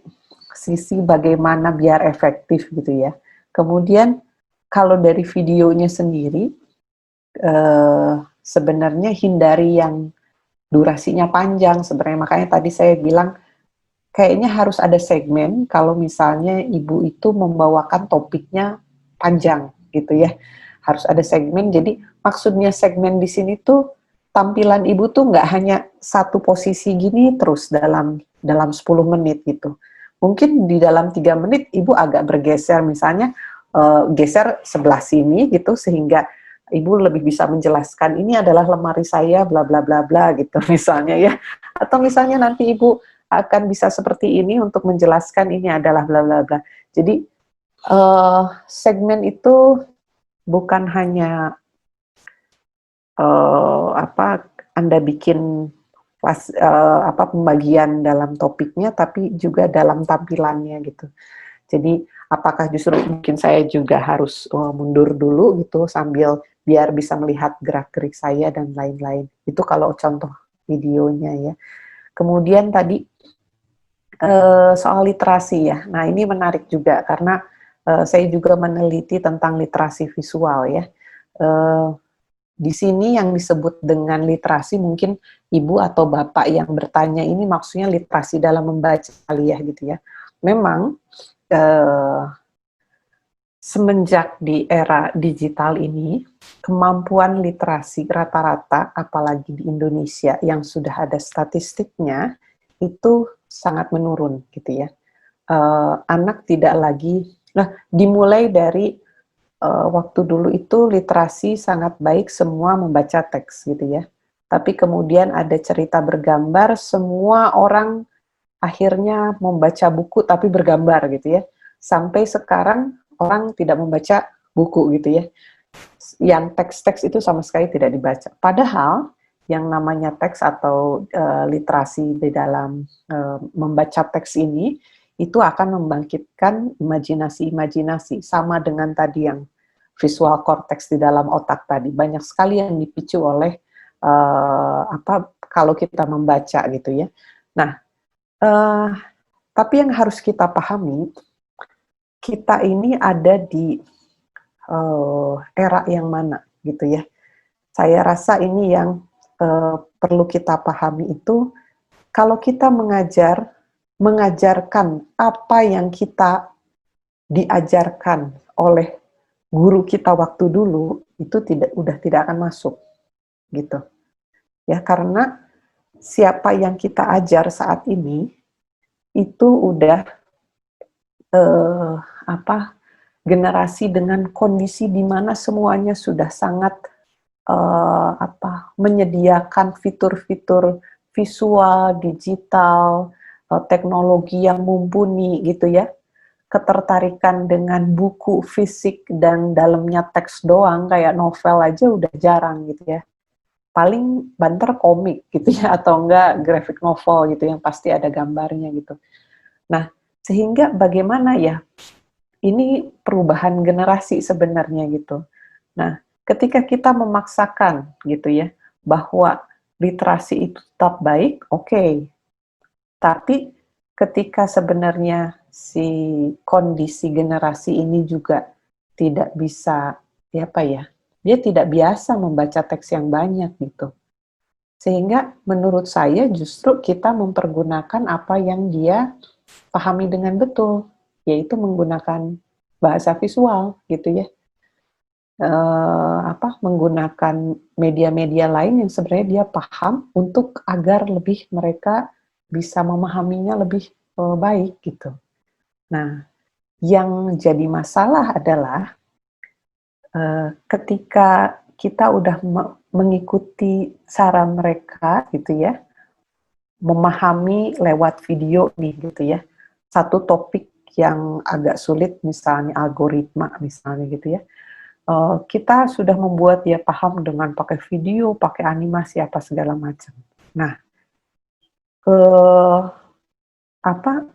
sisi bagaimana biar efektif gitu ya. Kemudian kalau dari videonya sendiri, sebenarnya hindari yang durasinya panjang sebenarnya. Makanya tadi saya bilang kayaknya harus ada segmen kalau misalnya ibu itu membawakan topiknya panjang gitu ya. Harus ada segmen. Jadi maksudnya segmen di sini tuh tampilan ibu tuh nggak hanya satu posisi gini terus dalam 10 menit gitu. Mungkin di dalam 3 menit ibu agak bergeser, misalnya geser sebelah sini gitu sehingga ibu lebih bisa menjelaskan ini adalah lemari saya bla bla bla bla gitu misalnya ya. Atau misalnya nanti ibu akan bisa seperti ini untuk menjelaskan ini adalah bla bla bla. Jadi segmen itu bukan hanya Anda bikin pembagian dalam topiknya, tapi juga dalam tampilannya gitu. Jadi apakah justru mungkin saya juga harus mundur dulu gitu sambil biar bisa melihat gerak-gerik saya dan lain-lain. Itu kalau contoh videonya ya. Kemudian tadi soal literasi ya. Nah ini menarik juga karena saya juga meneliti tentang literasi visual ya. Di sini yang disebut dengan literasi mungkin ibu atau bapak yang bertanya ini maksudnya literasi dalam membaca kali ya gitu ya. Memang semenjak di era digital ini kemampuan literasi rata-rata apalagi di Indonesia yang sudah ada statistiknya itu sangat menurun gitu ya. Anak tidak lagi, dimulai dari waktu dulu itu literasi sangat baik semua membaca teks gitu ya. Tapi kemudian ada cerita bergambar, semua orang akhirnya membaca buku tapi bergambar gitu ya. Sampai sekarang orang tidak membaca buku gitu ya. Yang teks-teks itu sama sekali tidak dibaca. Padahal yang namanya teks atau literasi di dalam membaca teks ini itu akan membangkitkan imajinasi-imajinasi sama dengan tadi yang visual cortex di dalam otak tadi. Banyak sekali yang dipicu oleh kalau kita membaca gitu ya. Nah, tapi yang harus kita pahami, kita ini ada di era yang mana gitu ya. Saya rasa ini yang perlu kita pahami itu, kalau kita mengajarkan apa yang kita diajarkan oleh guru kita waktu dulu, itu udah tidak akan masuk gitu. Ya, karena siapa yang kita ajar saat ini itu udah generasi dengan kondisi di mana semuanya sudah sangat menyediakan fitur-fitur visual, digital, teknologi yang mumpuni gitu ya. Ketertarikan dengan buku fisik dan dalamnya teks doang kayak novel aja udah jarang gitu ya. Paling banter komik gitu ya, atau enggak graphic novel gitu yang pasti ada gambarnya gitu. Nah, sehingga bagaimana ya, ini perubahan generasi sebenarnya gitu. Nah, ketika kita memaksakan gitu ya, bahwa literasi itu tetap baik, oke. Tapi ketika sebenarnya si kondisi generasi ini juga tidak bisa, dia tidak biasa membaca teks yang banyak gitu. Sehingga menurut saya justru kita mempergunakan apa yang dia pahami dengan betul, yaitu menggunakan bahasa visual gitu ya. Menggunakan media-media lain yang sebenarnya dia paham untuk agar lebih mereka bisa memahaminya lebih baik gitu. Nah, yang jadi masalah adalah ketika kita udah mengikuti cara mereka gitu ya, memahami lewat video nih gitu ya, satu topik yang agak sulit misalnya algoritma misalnya gitu ya, kita sudah membuat dia paham dengan pakai video, pakai animasi apa segala macam. Nah,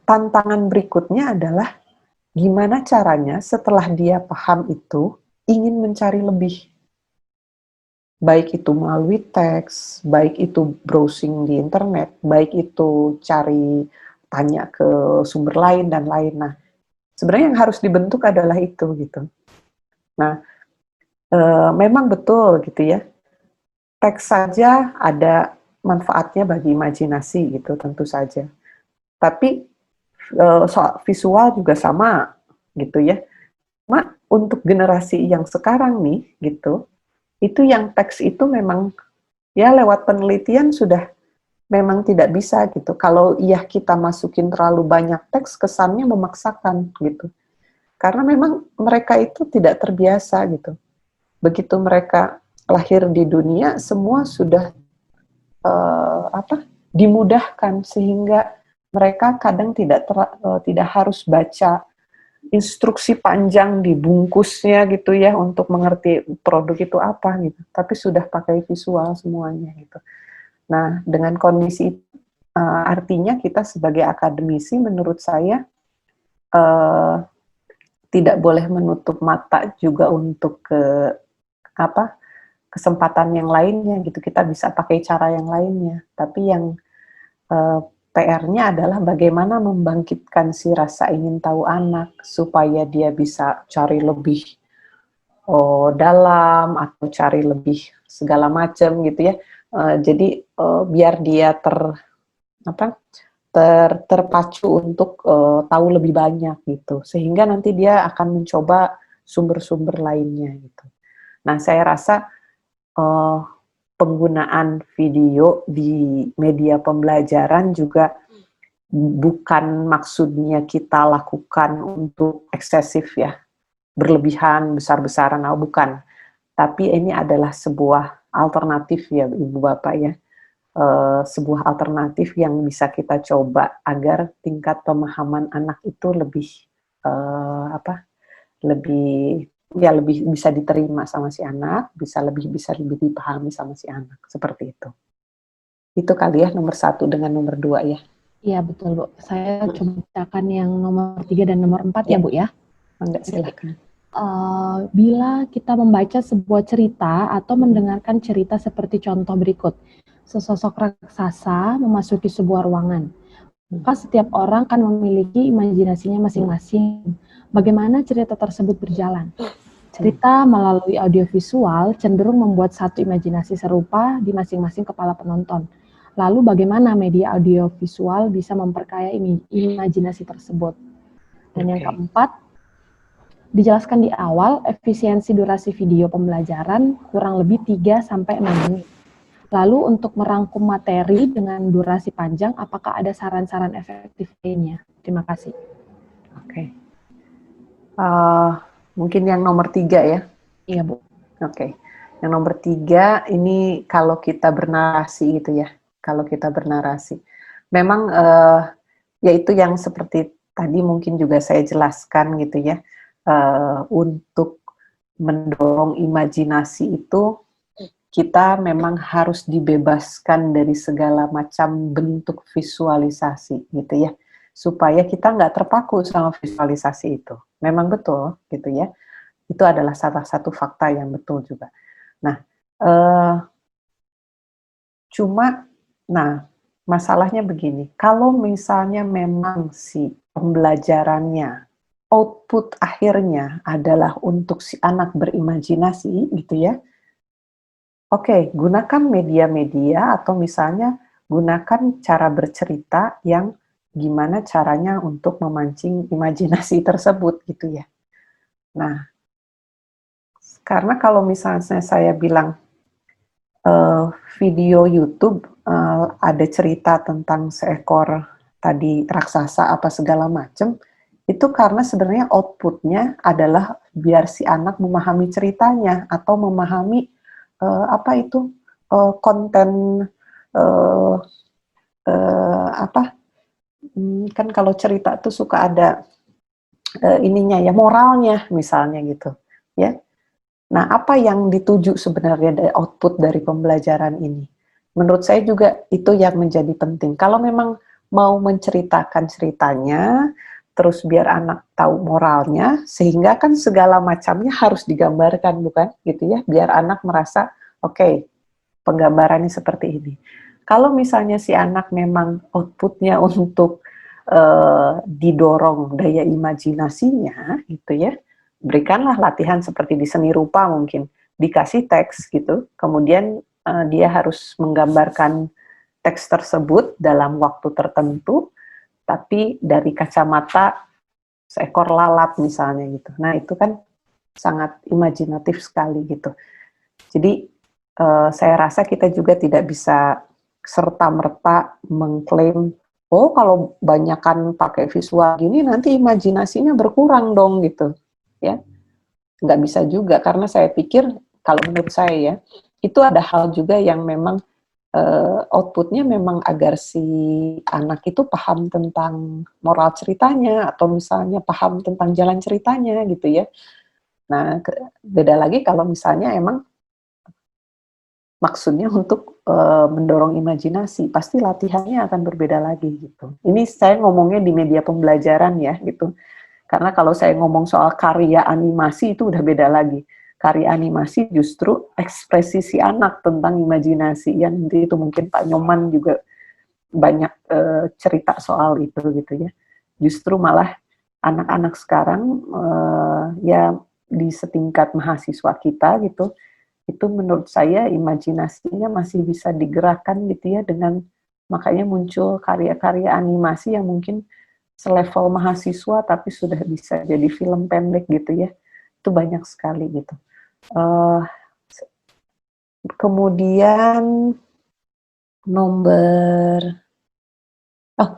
tantangan berikutnya adalah gimana caranya setelah dia paham itu ingin mencari lebih. Baik itu melalui teks, baik itu browsing di internet, baik itu tanya ke sumber lain dan lain. Nah, sebenarnya yang harus dibentuk adalah itu gitu. Nah, memang betul gitu ya. Teks saja ada manfaatnya bagi imajinasi gitu tentu saja. Tapi soal visual juga sama gitu ya. Cuma untuk generasi yang sekarang nih gitu, itu yang teks itu memang ya lewat penelitian sudah memang tidak bisa gitu. Kalau kita masukin terlalu banyak teks, kesannya memaksakan gitu. Karena memang mereka itu tidak terbiasa gitu. Begitu mereka lahir di dunia, semua sudah dimudahkan sehingga mereka kadang tidak harus baca instruksi panjang di bungkusnya gitu ya untuk mengerti produk itu apa gitu, tapi sudah pakai visual semuanya gitu. Nah, dengan kondisi artinya kita sebagai akademisi menurut saya tidak boleh menutup mata juga untuk kesempatan yang lainnya gitu. Kita bisa pakai cara yang lainnya, tapi yang PR-nya adalah bagaimana membangkitkan si rasa ingin tahu anak supaya dia bisa cari lebih dalam atau cari lebih segala macam gitu ya. Jadi biar dia terpacu untuk tahu lebih banyak gitu, sehingga nanti dia akan mencoba sumber-sumber lainnya gitu. Nah, saya rasa penggunaan video di media pembelajaran juga bukan maksudnya kita lakukan untuk eksesif ya, berlebihan, besar-besaran, bukan. Tapi ini adalah sebuah alternatif ya Ibu Bapak ya, sebuah alternatif yang bisa kita coba agar tingkat pemahaman anak itu lebih lebih bisa diterima sama si anak, bisa lebih dipahami sama si anak, seperti itu. Itu kali ya nomor 1 dengan nomor 2 ya. Iya betul Bu. Saya coba bacakan yang nomor 3 dan nomor 4 ya Bu ya. Enggak, silakan. Bila kita membaca sebuah cerita atau mendengarkan cerita seperti contoh berikut, sesosok raksasa memasuki sebuah ruangan, maka setiap orang kan memiliki imajinasinya masing-masing. Bagaimana cerita tersebut berjalan? Cerita melalui audiovisual cenderung membuat satu imajinasi serupa di masing-masing kepala penonton. Lalu bagaimana media audiovisual bisa memperkaya imajinasi tersebut? Dan yang keempat, Dijelaskan di awal, efisiensi durasi video pembelajaran kurang lebih 3-6 menit. Lalu untuk merangkum materi dengan durasi panjang, apakah ada saran-saran efektif lainnya? Terima kasih. Oke. Mungkin yang nomor 3 ya? Iya, Bu. Oke. Yang nomor 3, ini kalau kita bernarasi gitu ya. Kalau kita bernarasi. Memang yaitu yang seperti tadi mungkin juga saya jelaskan gitu ya. Untuk mendorong imajinasi itu kita memang harus dibebaskan dari segala macam bentuk visualisasi gitu ya, supaya kita nggak terpaku sama visualisasi itu. Memang betul gitu ya, itu adalah salah satu fakta yang betul juga. Nah, masalahnya begini, kalau misalnya memang si pembelajarannya output akhirnya adalah untuk si anak berimajinasi gitu ya. Oke, gunakan media-media atau misalnya gunakan cara bercerita yang gimana caranya untuk memancing imajinasi tersebut gitu ya. Nah, karena kalau misalnya saya bilang video YouTube ada cerita tentang seekor tadi raksasa apa segala macam, itu karena sebenarnya outputnya adalah biar si anak memahami ceritanya atau memahami konten kan kalau cerita tuh suka ada ininya ya, moralnya misalnya gitu ya. Nah, apa yang dituju sebenarnya dari output dari pembelajaran ini? Menurut saya juga itu yang menjadi penting. Kalau memang mau menceritakan ceritanya, terus biar anak tahu moralnya, sehingga kan segala macamnya harus digambarkan, bukan? Gitu ya, biar anak merasa, oke, penggambarannya seperti ini. Kalau misalnya si anak memang outputnya untuk didorong daya imajinasinya, gitu ya, berikanlah latihan seperti di seni rupa mungkin, dikasih teks gitu, kemudian dia harus menggambarkan teks tersebut dalam waktu tertentu, tapi dari kacamata seekor lalat misalnya gitu. Nah itu kan sangat imajinatif sekali gitu. Jadi saya rasa kita juga tidak bisa serta-merta mengklaim, oh kalau banyakkan pakai visual gini nanti imajinasinya berkurang dong gitu. Ya, nggak bisa juga, karena saya pikir kalau menurut saya ya, itu ada hal juga yang memang outputnya memang agar si anak itu paham tentang moral ceritanya atau misalnya paham tentang jalan ceritanya gitu ya. Nah, beda lagi kalau misalnya emang maksudnya untuk mendorong imajinasi, pasti latihannya akan berbeda lagi gitu. Ini saya ngomongnya di media pembelajaran ya gitu. Karena kalau saya ngomong soal karya animasi itu udah beda lagi. Karya animasi justru ekspresi si anak tentang imajinasi. Yang nanti itu mungkin Pak Nyoman juga banyak cerita soal itu gitu ya. Justru malah anak-anak sekarang ya di setingkat mahasiswa kita gitu, itu menurut saya imajinasinya masih bisa digerakkan gitu ya, dengan makanya muncul karya-karya animasi yang mungkin selevel mahasiswa tapi sudah bisa jadi film pendek gitu ya. Itu banyak sekali gitu. Kemudian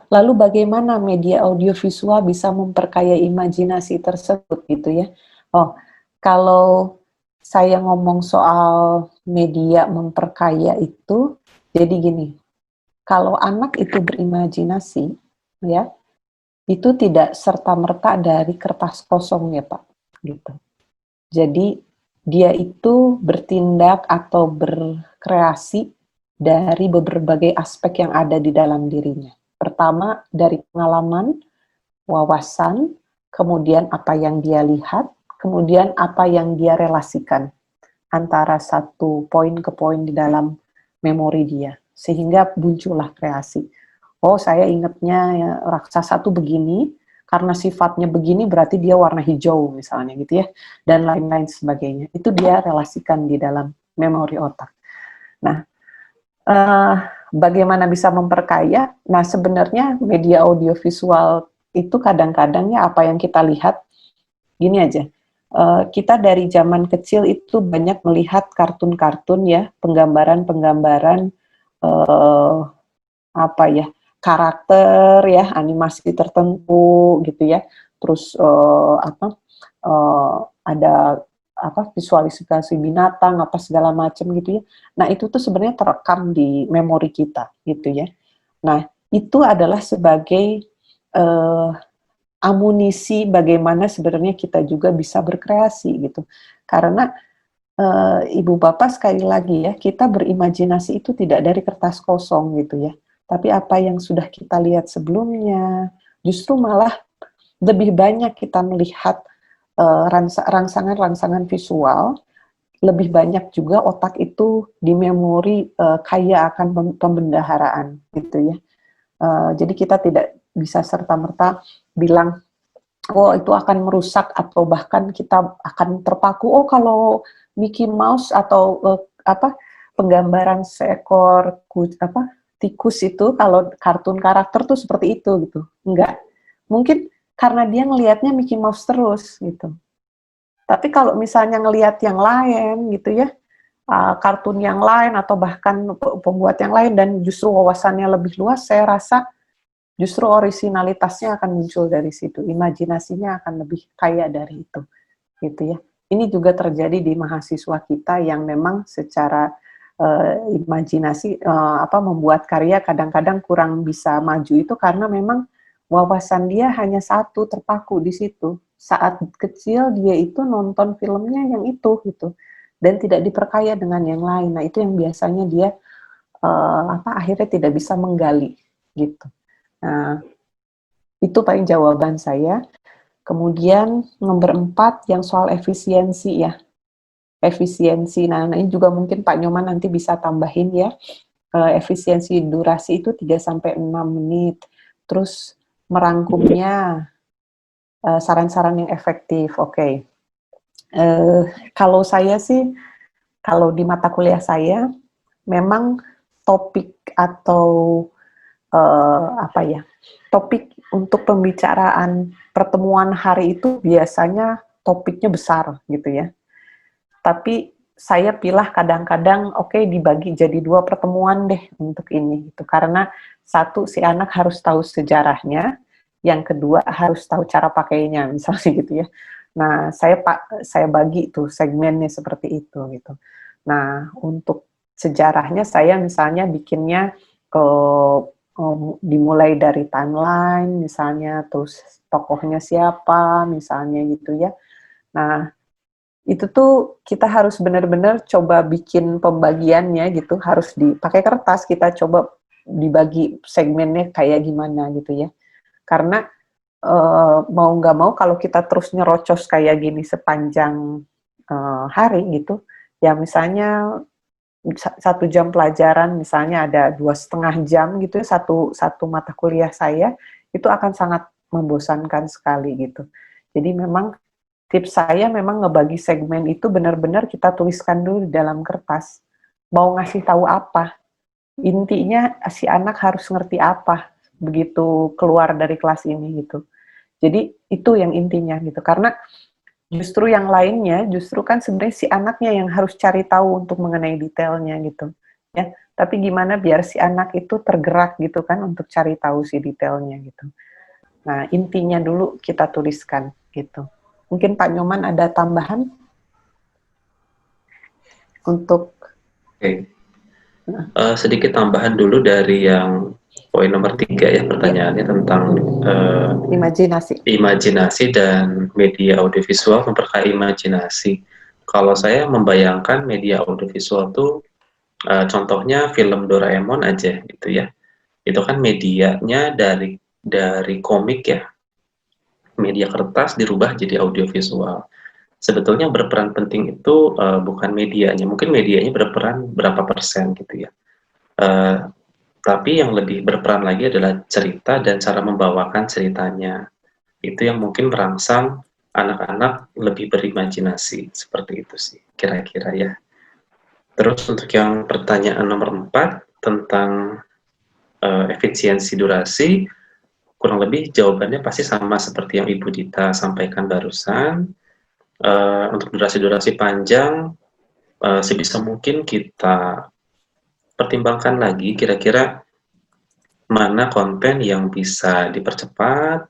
lalu bagaimana media audiovisual bisa memperkaya imajinasi tersebut gitu ya. Kalau saya ngomong soal media memperkaya itu, jadi gini, kalau anak itu berimajinasi ya, itu tidak serta-merta dari kertas kosong ya Pak, gitu. Jadi dia itu bertindak atau berkreasi dari berbagai aspek yang ada di dalam dirinya. Pertama dari pengalaman, wawasan, kemudian apa yang dia lihat, kemudian apa yang dia relasikan antara satu poin ke poin di dalam memori dia, sehingga muncullah kreasi. Oh, saya ingatnya ya, raksasa tuh begini, karena sifatnya begini berarti dia warna hijau misalnya gitu ya, dan lain-lain sebagainya. Itu dia relasikan di dalam memori otak. Nah, bagaimana bisa memperkaya? Nah, sebenarnya media audiovisual itu kadang-kadang ya apa yang kita lihat, gini aja, kita dari zaman kecil itu banyak melihat kartun-kartun ya, penggambaran-penggambaran apa ya, karakter ya, animasi tertentu gitu ya. Terus ada apa, visualisasi binatang apa segala macam gitu ya. Nah, itu tuh sebenarnya terekam di memori kita gitu ya. Nah, itu adalah sebagai amunisi bagaimana sebenarnya kita juga bisa berkreasi gitu. Karena Ibu Bapak sekali lagi ya, kita berimajinasi itu tidak dari kertas kosong gitu ya. Tapi apa yang sudah kita lihat sebelumnya, justru malah lebih banyak kita melihat rangsangan-rangsangan visual, lebih banyak juga otak itu di memori kaya akan pembendaharaan gitu ya. Jadi kita tidak bisa serta-merta bilang, oh itu akan merusak atau bahkan kita akan terpaku. Oh kalau Mickey Mouse atau penggambaran seekor tikus itu kalau kartun karakter tuh seperti itu gitu. Enggak. Mungkin karena dia ngelihatnya Mickey Mouse terus gitu. Tapi kalau misalnya ngelihat yang lain gitu ya, kartun yang lain atau bahkan pembuat yang lain dan justru wawasannya lebih luas, saya rasa justru orisinalitasnya akan muncul dari situ, imajinasinya akan lebih kaya dari itu, gitu ya. Ini juga terjadi di mahasiswa kita yang memang secara imajinasi membuat karya kadang-kadang kurang bisa maju itu karena memang wawasan dia hanya satu, terpaku di situ. Saat kecil dia itu nonton filmnya yang itu gitu dan tidak diperkaya dengan yang lain. Nah, itu yang biasanya dia akhirnya tidak bisa menggali gitu. Nah, itu paling jawaban saya. Kemudian nomor 4 yang soal efisiensi ya. Efisiensi. Nah, ini juga mungkin Pak Nyoman nanti bisa tambahin ya. Efisiensi durasi itu 3-6 menit. Terus merangkumnya saran-saran yang efektif. Oke. Kalau saya sih, kalau di mata kuliah saya, memang topik atau topik untuk pembicaraan pertemuan hari itu biasanya topiknya besar gitu ya. Tapi saya pilih kadang-kadang dibagi jadi 2 pertemuan deh untuk ini gitu. Karena satu, si anak harus tahu sejarahnya, yang kedua harus tahu cara pakainya misalnya gitu ya. Nah, saya bagi tuh segmennya seperti itu gitu. Nah, untuk sejarahnya saya misalnya bikinnya dimulai dari timeline misalnya, terus tokohnya siapa misalnya gitu ya. Nah, itu tuh kita harus benar-benar coba bikin pembagiannya gitu, harus dipakai kertas, kita coba dibagi segmennya kayak gimana gitu ya. Karena mau nggak mau kalau kita terus nyerocos kayak gini sepanjang hari gitu, ya misalnya 1 jam pelajaran misalnya ada 2,5 jam gitu ya, satu mata kuliah saya, itu akan sangat membosankan sekali gitu. Jadi memang tips saya memang ngebagi segmen itu benar-benar kita tuliskan dulu di dalam kertas. Mau ngasih tahu apa? Intinya si anak harus ngerti apa begitu keluar dari kelas ini gitu. Jadi itu yang intinya gitu. Karena justru yang lainnya justru kan sebenarnya si anaknya yang harus cari tahu untuk mengenai detailnya gitu. Ya, tapi gimana biar si anak itu tergerak gitu kan untuk cari tahu si detailnya gitu. Nah, intinya dulu kita tuliskan gitu. Mungkin Pak Nyoman ada tambahan untuk sedikit tambahan dulu dari yang poin nomor 3 ya, pertanyaannya tentang imajinasi dan media audiovisual memperkaya imajinasi. Kalau saya membayangkan media audiovisual itu contohnya film Doraemon aja gitu ya. Itu kan medianya dari komik ya, media kertas dirubah jadi audiovisual. Sebetulnya berperan penting itu bukan medianya, mungkin medianya berperan berapa persen gitu ya. Tapi yang lebih berperan lagi adalah cerita dan cara membawakan ceritanya. Itu yang mungkin merangsang anak-anak lebih berimajinasi, seperti itu sih kira-kira ya. Terus untuk yang pertanyaan nomor 4 tentang efisiensi durasi, kurang lebih jawabannya pasti sama seperti yang Ibu Dita sampaikan barusan. untuk durasi-durasi panjang, sebisa mungkin kita pertimbangkan lagi kira-kira mana konten yang bisa dipercepat,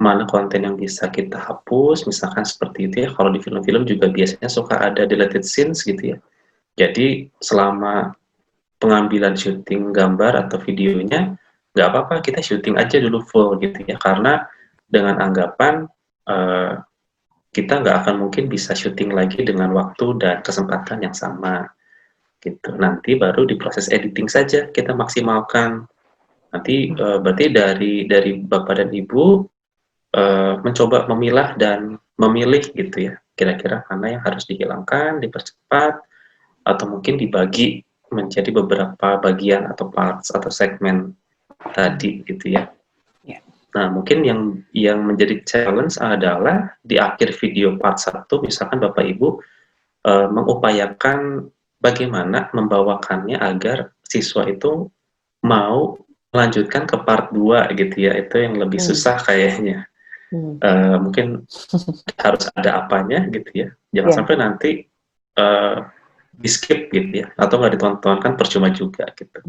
mana konten yang bisa kita hapus, misalkan seperti itu ya. Kalau di film-film juga biasanya suka ada deleted scenes gitu ya. Jadi selama pengambilan syuting gambar atau videonya, nggak apa-apa kita syuting aja dulu full gitu ya. Karena dengan anggapan kita nggak akan mungkin bisa syuting lagi dengan waktu dan kesempatan yang sama gitu. Nanti baru di proses editing saja kita maksimalkan. Nanti berarti dari Bapak dan Ibu mencoba memilah dan memilih gitu ya. Kira-kira mana yang harus dihilangkan, dipercepat, atau mungkin dibagi menjadi beberapa bagian atau parts atau segmen tadi gitu ya. Ya. Nah, mungkin yang menjadi challenge adalah di akhir video part 1 misalkan Bapak Ibu mengupayakan bagaimana membawakannya agar siswa itu mau melanjutkan ke part 2 gitu ya. Itu yang lebih susah kayaknya. Mungkin harus ada apanya gitu ya. Jangan sampai nanti di skip gitu ya, atau nggak ditonton, kan percuma juga gitu.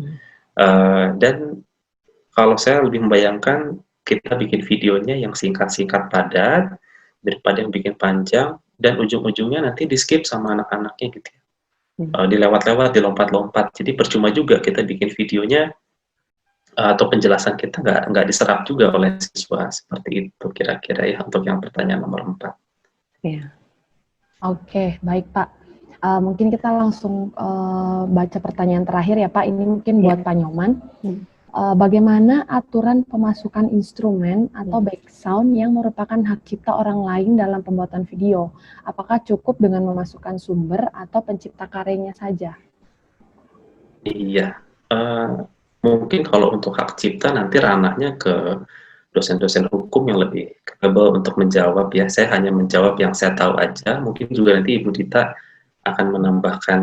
Dan kalau saya lebih membayangkan kita bikin videonya yang singkat-singkat padat daripada yang bikin panjang dan ujung-ujungnya nanti di skip sama anak-anaknya gitu ya. Dilewat-lewat, dilompat-lompat. Jadi percuma juga kita bikin videonya atau penjelasan kita nggak diserap juga oleh siswa. Seperti itu kira-kira ya untuk yang pertanyaan nomor 4. Iya. Oke, baik Pak. Mungkin kita langsung baca pertanyaan terakhir ya Pak. Ini mungkin buat Pak Nyoman. Bagaimana aturan pemasukan instrumen atau background yang merupakan hak cipta orang lain dalam pembuatan video? Apakah cukup dengan memasukkan sumber atau pencipta karyanya saja? Iya, mungkin kalau untuk hak cipta nanti ranahnya ke dosen-dosen hukum yang lebih capable untuk menjawab ya. Saya hanya menjawab yang saya tahu aja. Mungkin juga nanti Ibu Dita akan menambahkan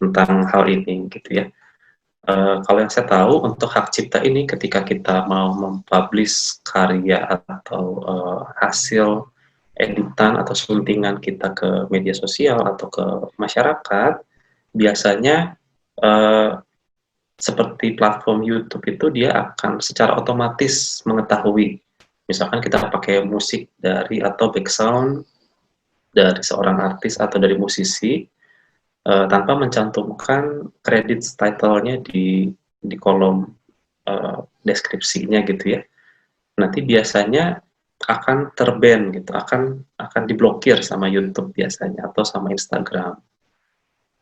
tentang hal ini gitu ya. Kalau yang saya tahu untuk hak cipta ini ketika kita mau mempublish karya atau hasil editan atau suntingan kita ke media sosial atau ke masyarakat, biasanya seperti platform YouTube itu dia akan secara otomatis mengetahui, misalkan kita pakai musik dari atau background dari seorang artis atau dari musisi, tanpa mencantumkan kredit title-nya di kolom deskripsinya gitu ya. Nanti biasanya akan terban gitu, akan diblokir sama YouTube biasanya atau sama Instagram.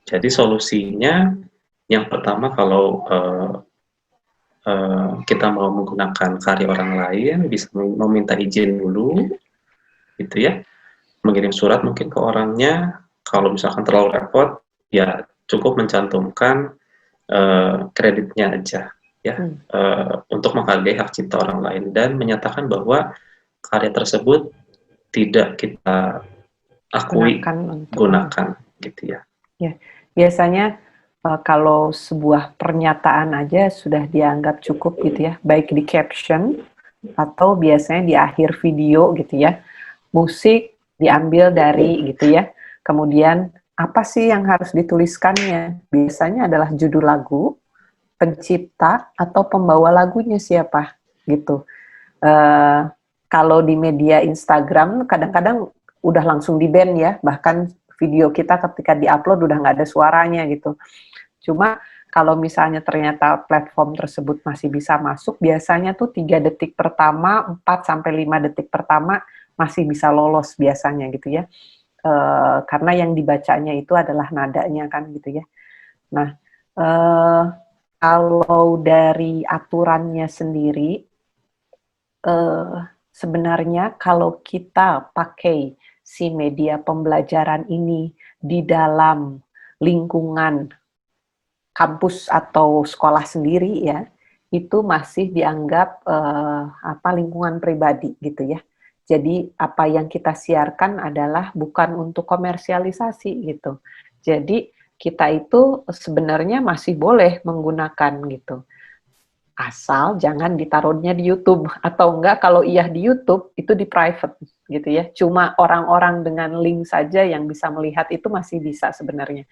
Jadi solusinya yang pertama kalau kita mau menggunakan karya orang lain bisa meminta izin dulu gitu ya. Mengirim surat mungkin ke orangnya, kalau misalkan terlalu repot ya cukup mencantumkan kreditnya aja ya, untuk menghargai hak cipta orang lain dan menyatakan bahwa karya tersebut tidak kita akui gunakan gitu ya. Ya, biasanya kalau sebuah pernyataan aja sudah dianggap cukup gitu ya, baik di caption atau biasanya di akhir video gitu ya. Musik diambil dari gitu ya. Kemudian apa sih yang harus dituliskannya? Biasanya adalah judul lagu, pencipta atau pembawa lagunya siapa gitu. Kalau di media Instagram kadang-kadang udah langsung di-ban ya, bahkan video kita ketika di-upload udah nggak ada suaranya gitu. Cuma kalau misalnya ternyata platform tersebut masih bisa masuk, biasanya tuh 3 detik pertama, 4-5 detik pertama masih bisa lolos biasanya gitu ya. Karena yang dibacanya itu adalah nadanya kan gitu ya. Nah, kalau dari aturannya sendiri, sebenarnya kalau kita pakai si media pembelajaran ini di dalam lingkungan kampus atau sekolah sendiri ya, itu masih dianggap lingkungan pribadi gitu ya. Jadi apa yang kita siarkan adalah bukan untuk komersialisasi gitu. Jadi kita itu sebenarnya masih boleh menggunakan gitu. Asal jangan ditaruhnya di YouTube, atau enggak kalau iya di YouTube itu di private gitu ya. Cuma orang-orang dengan link saja yang bisa melihat, itu masih bisa sebenarnya.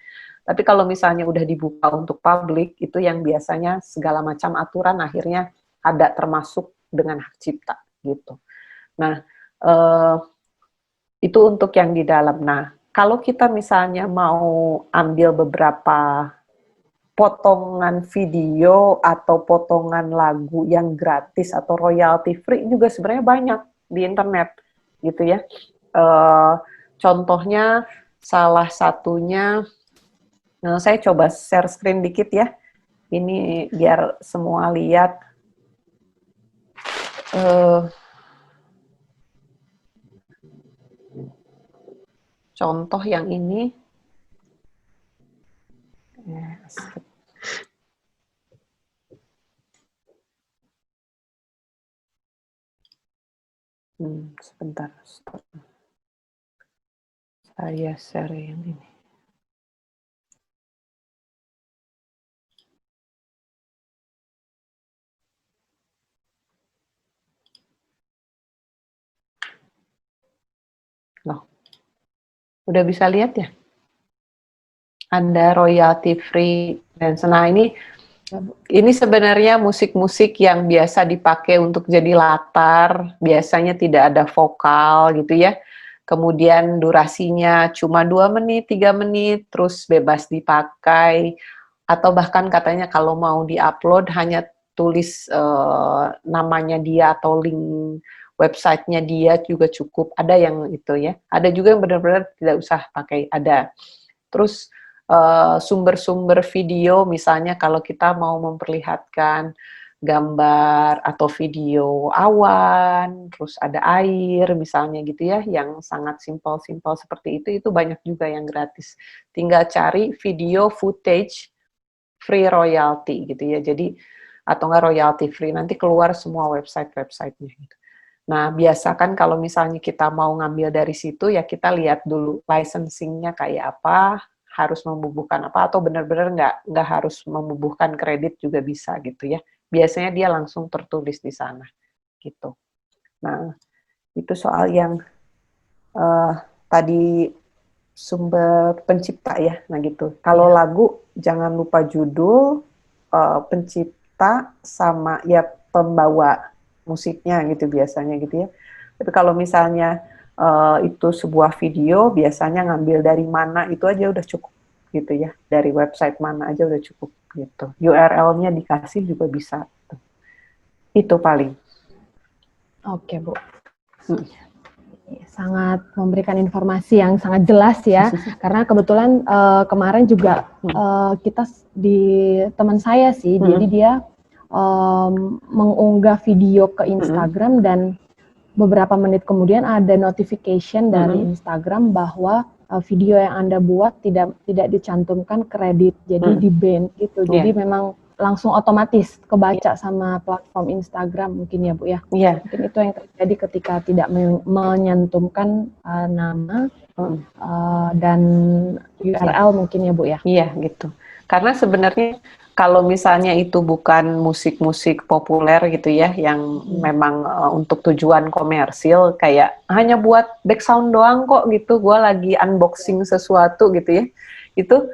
Tapi kalau misalnya udah dibuka untuk publik, itu yang biasanya segala macam aturan akhirnya ada, termasuk dengan hak cipta gitu. Nah, itu untuk yang di dalam. Nah, kalau kita misalnya mau ambil beberapa potongan video atau potongan lagu yang gratis atau royalty free juga sebenarnya banyak di internet gitu ya. Contohnya salah satunya, nah saya coba share screen dikit ya. Ini biar semua lihat. Contoh yang ini. Sebentar, stop. Saya share yang ini. Loh, udah bisa lihat ya? Ada royalty free dance. Nah, ini sebenarnya musik-musik yang biasa dipakai untuk jadi latar, biasanya tidak ada vokal gitu ya. Kemudian durasinya cuma 2 menit, 3 menit, terus bebas dipakai, atau bahkan katanya kalau mau di-upload hanya tulis namanya dia atau link websitenya dia juga cukup. Ada yang itu ya. Ada juga yang benar-benar tidak usah pakai, ada. Terus sumber-sumber video, misalnya kalau kita mau memperlihatkan gambar atau video awan, terus ada air misalnya gitu ya, yang sangat simpel-simpel seperti itu banyak juga yang gratis. Tinggal cari video footage free royalty gitu ya, jadi atau enggak royalty free, nanti keluar semua website-websitenya gitu. Nah, biasa kan kalau misalnya kita mau ngambil dari situ, ya kita lihat dulu licensing-nya kayak apa, harus membubuhkan apa, atau benar-benar nggak harus membubuhkan kredit juga bisa gitu ya. Biasanya dia langsung tertulis di sana gitu. Nah, itu soal yang tadi sumber pencipta ya. Nah gitu. Kalau lagu jangan lupa judul, pencipta, sama ya pembawa musiknya gitu biasanya gitu ya. Tapi kalau misalnya itu sebuah video, biasanya ngambil dari mana itu aja udah cukup gitu ya, dari website mana aja udah cukup gitu. URL-nya dikasih juga bisa. Itu paling. Oke, Bu. Sangat memberikan informasi yang sangat jelas ya, karena kebetulan kemarin juga kita di teman saya sih, jadi dia mengunggah video ke Instagram dan beberapa menit kemudian ada notification dari Instagram bahwa video yang Anda buat tidak dicantumkan kredit, jadi di-ban gitu. Jadi memang langsung otomatis kebaca sama platform Instagram mungkin ya Bu ya. Mungkin itu yang terjadi ketika tidak menyantumkan nama dan URL mungkin ya Bu ya. Iya gitu. Karena sebenarnya kalau misalnya itu bukan musik-musik populer gitu ya, yang memang untuk tujuan komersil, kayak hanya buat background doang kok gitu, gue lagi unboxing sesuatu gitu ya, itu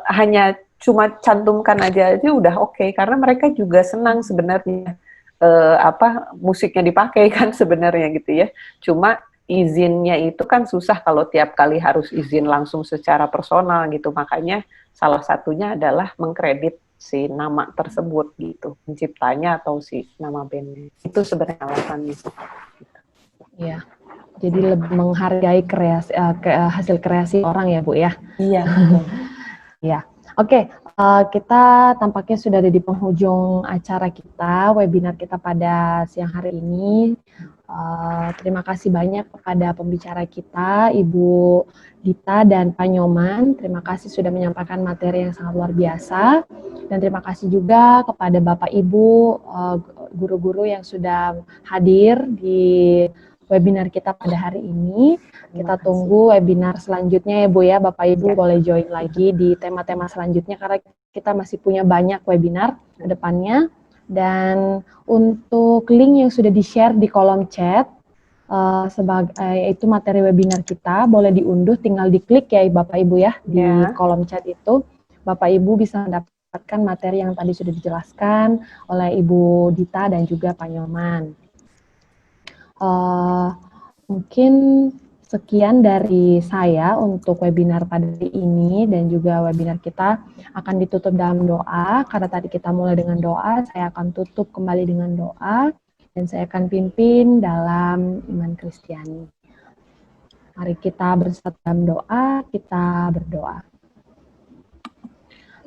hanya cuma cantumkan aja udah oke, karena mereka juga senang sebenarnya musiknya dipakai kan sebenarnya gitu ya. Cuma izinnya itu kan susah kalau tiap kali harus izin langsung secara personal gitu, makanya salah satunya adalah mengkredit si nama tersebut gitu, penciptanya atau si nama bandnya. Itu sebenarnya alasannya. Iya, jadi lebih menghargai hasil kreasi orang ya Bu ya. Iya. Iya. Oke, kita tampaknya sudah ada di penghujung acara kita, webinar kita pada siang hari ini. Terima kasih banyak kepada pembicara kita, Ibu Dita dan Pak Nyoman. Terima kasih sudah menyampaikan materi yang sangat luar biasa. Dan terima kasih juga kepada Bapak Ibu, guru-guru yang sudah hadir di webinar kita pada hari ini. Kita tunggu webinar selanjutnya ya Bu ya, Bapak Ibu boleh join lagi di tema-tema selanjutnya karena kita masih punya banyak webinar ke depannya. Dan untuk link yang sudah di-share di kolom chat, itu materi webinar kita, boleh diunduh, tinggal diklik ya Bapak Ibu ya, di kolom chat itu. Bapak Ibu bisa mendapatkan materi yang tadi sudah dijelaskan oleh Ibu Dita dan juga Pak Nyoman. Mungkin sekian dari saya untuk webinar pada hari ini, dan juga webinar kita akan ditutup dalam doa. Karena tadi kita mulai dengan doa, saya akan tutup kembali dengan doa, dan saya akan pimpin dalam iman Kristiani. Mari kita bersatu dalam doa, kita berdoa.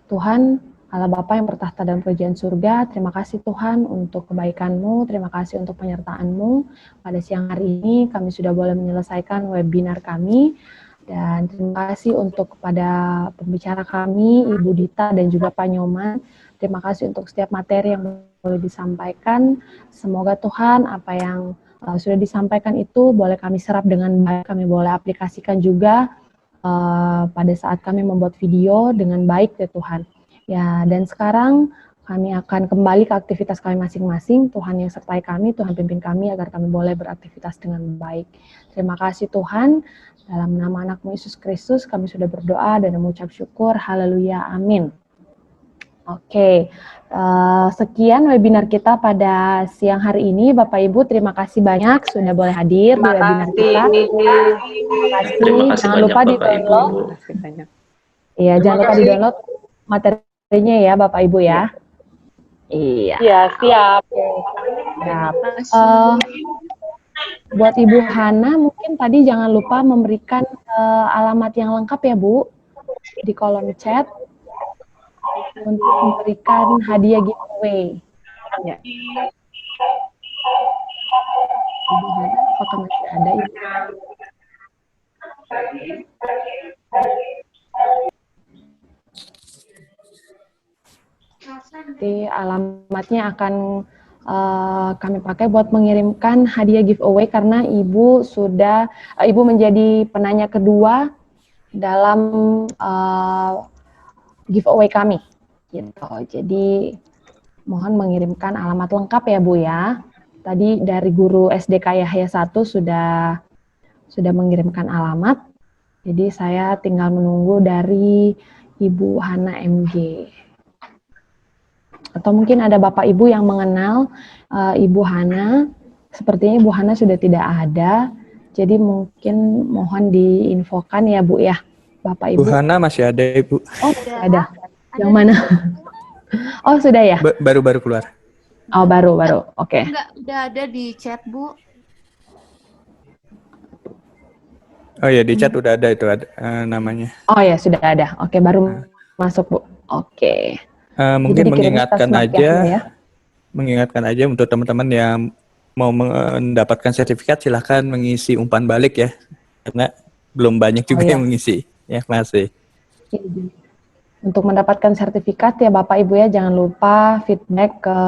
Tuhan, Allah Bapa yang bertahta dalam kerajaan surga, terima kasih Tuhan untuk kebaikan-Mu, terima kasih untuk penyertaan-Mu. Pada siang hari ini kami sudah boleh menyelesaikan webinar kami, dan terima kasih untuk kepada pembicara kami, Ibu Dita dan juga Pak Nyoman. Terima kasih untuk setiap materi yang boleh disampaikan. Semoga Tuhan apa yang sudah disampaikan itu boleh kami serap dengan baik, kami boleh aplikasikan juga pada saat kami membuat video dengan baik ya Tuhan. Ya, dan sekarang kami akan kembali ke aktivitas kami masing-masing. Tuhan yang sertai kami, Tuhan pimpin kami agar kami boleh beraktivitas dengan baik. Terima kasih Tuhan, dalam nama anak-Mu Yesus Kristus kami sudah berdoa dan mengucap syukur. Haleluya, amin. Oke, sekian webinar kita pada siang hari ini. Bapak Ibu, terima kasih banyak sudah boleh hadir di webinar kita. Terima kasih. Jangan lupa di-download. Iya, jangan lupa di-download materinya ya Bapak Ibu ya. Iya. Iya, siap. Siap. Buat Ibu Hana, mungkin tadi jangan lupa memberikan alamat yang lengkap ya Bu, di kolom chat, untuk memberikan hadiah giveaway. Ya. Ibu Hana, apakah masih ada Ibu? Nanti alamatnya akan kami pakai buat mengirimkan hadiah giveaway, karena Ibu menjadi penanya kedua dalam giveaway kami. Gitu. Jadi mohon mengirimkan alamat lengkap ya Bu ya. Tadi dari guru SDK Yahya 1 sudah mengirimkan alamat. Jadi saya tinggal menunggu dari Ibu Hana MG. Atau mungkin ada Bapak Ibu yang mengenal Ibu Hana. Sepertinya Ibu Hana sudah tidak ada. Jadi mungkin mohon diinfokan ya Bu ya, Bapak Ibu. Bu Hana masih ada Ibu. Oh masih ada. Yang mana? Oh sudah ya? Baru-baru keluar. Oh baru. Oke. Enggak, udah ada di chat Bu. Oh ya, di chat udah ada itu namanya. Oh ya sudah ada. Oke, baru masuk Bu. Oke. Mungkin mengingatkan aja, ya. mengingatkan aja untuk teman-teman yang mau mendapatkan sertifikat, silahkan mengisi umpan balik ya, karena belum banyak juga yang mengisi. Ya, masih. Untuk mendapatkan sertifikat ya Bapak Ibu ya, jangan lupa feedback ke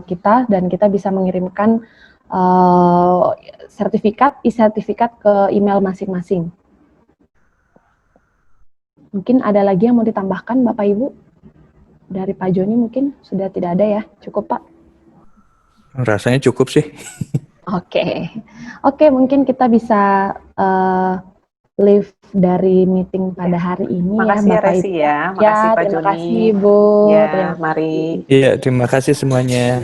kita, dan kita bisa mengirimkan sertifikat ke email masing-masing. Mungkin ada lagi yang mau ditambahkan Bapak Ibu? Dari Pak Joni mungkin sudah tidak ada ya, cukup Pak? Rasanya cukup sih. Oke, mungkin kita bisa live dari meeting pada hari ini. Makasih ya Bapak Resi Ibu. ya, makasih Pak Joni. Terima kasih Bu. Ya, mari. Iya, terima kasih semuanya.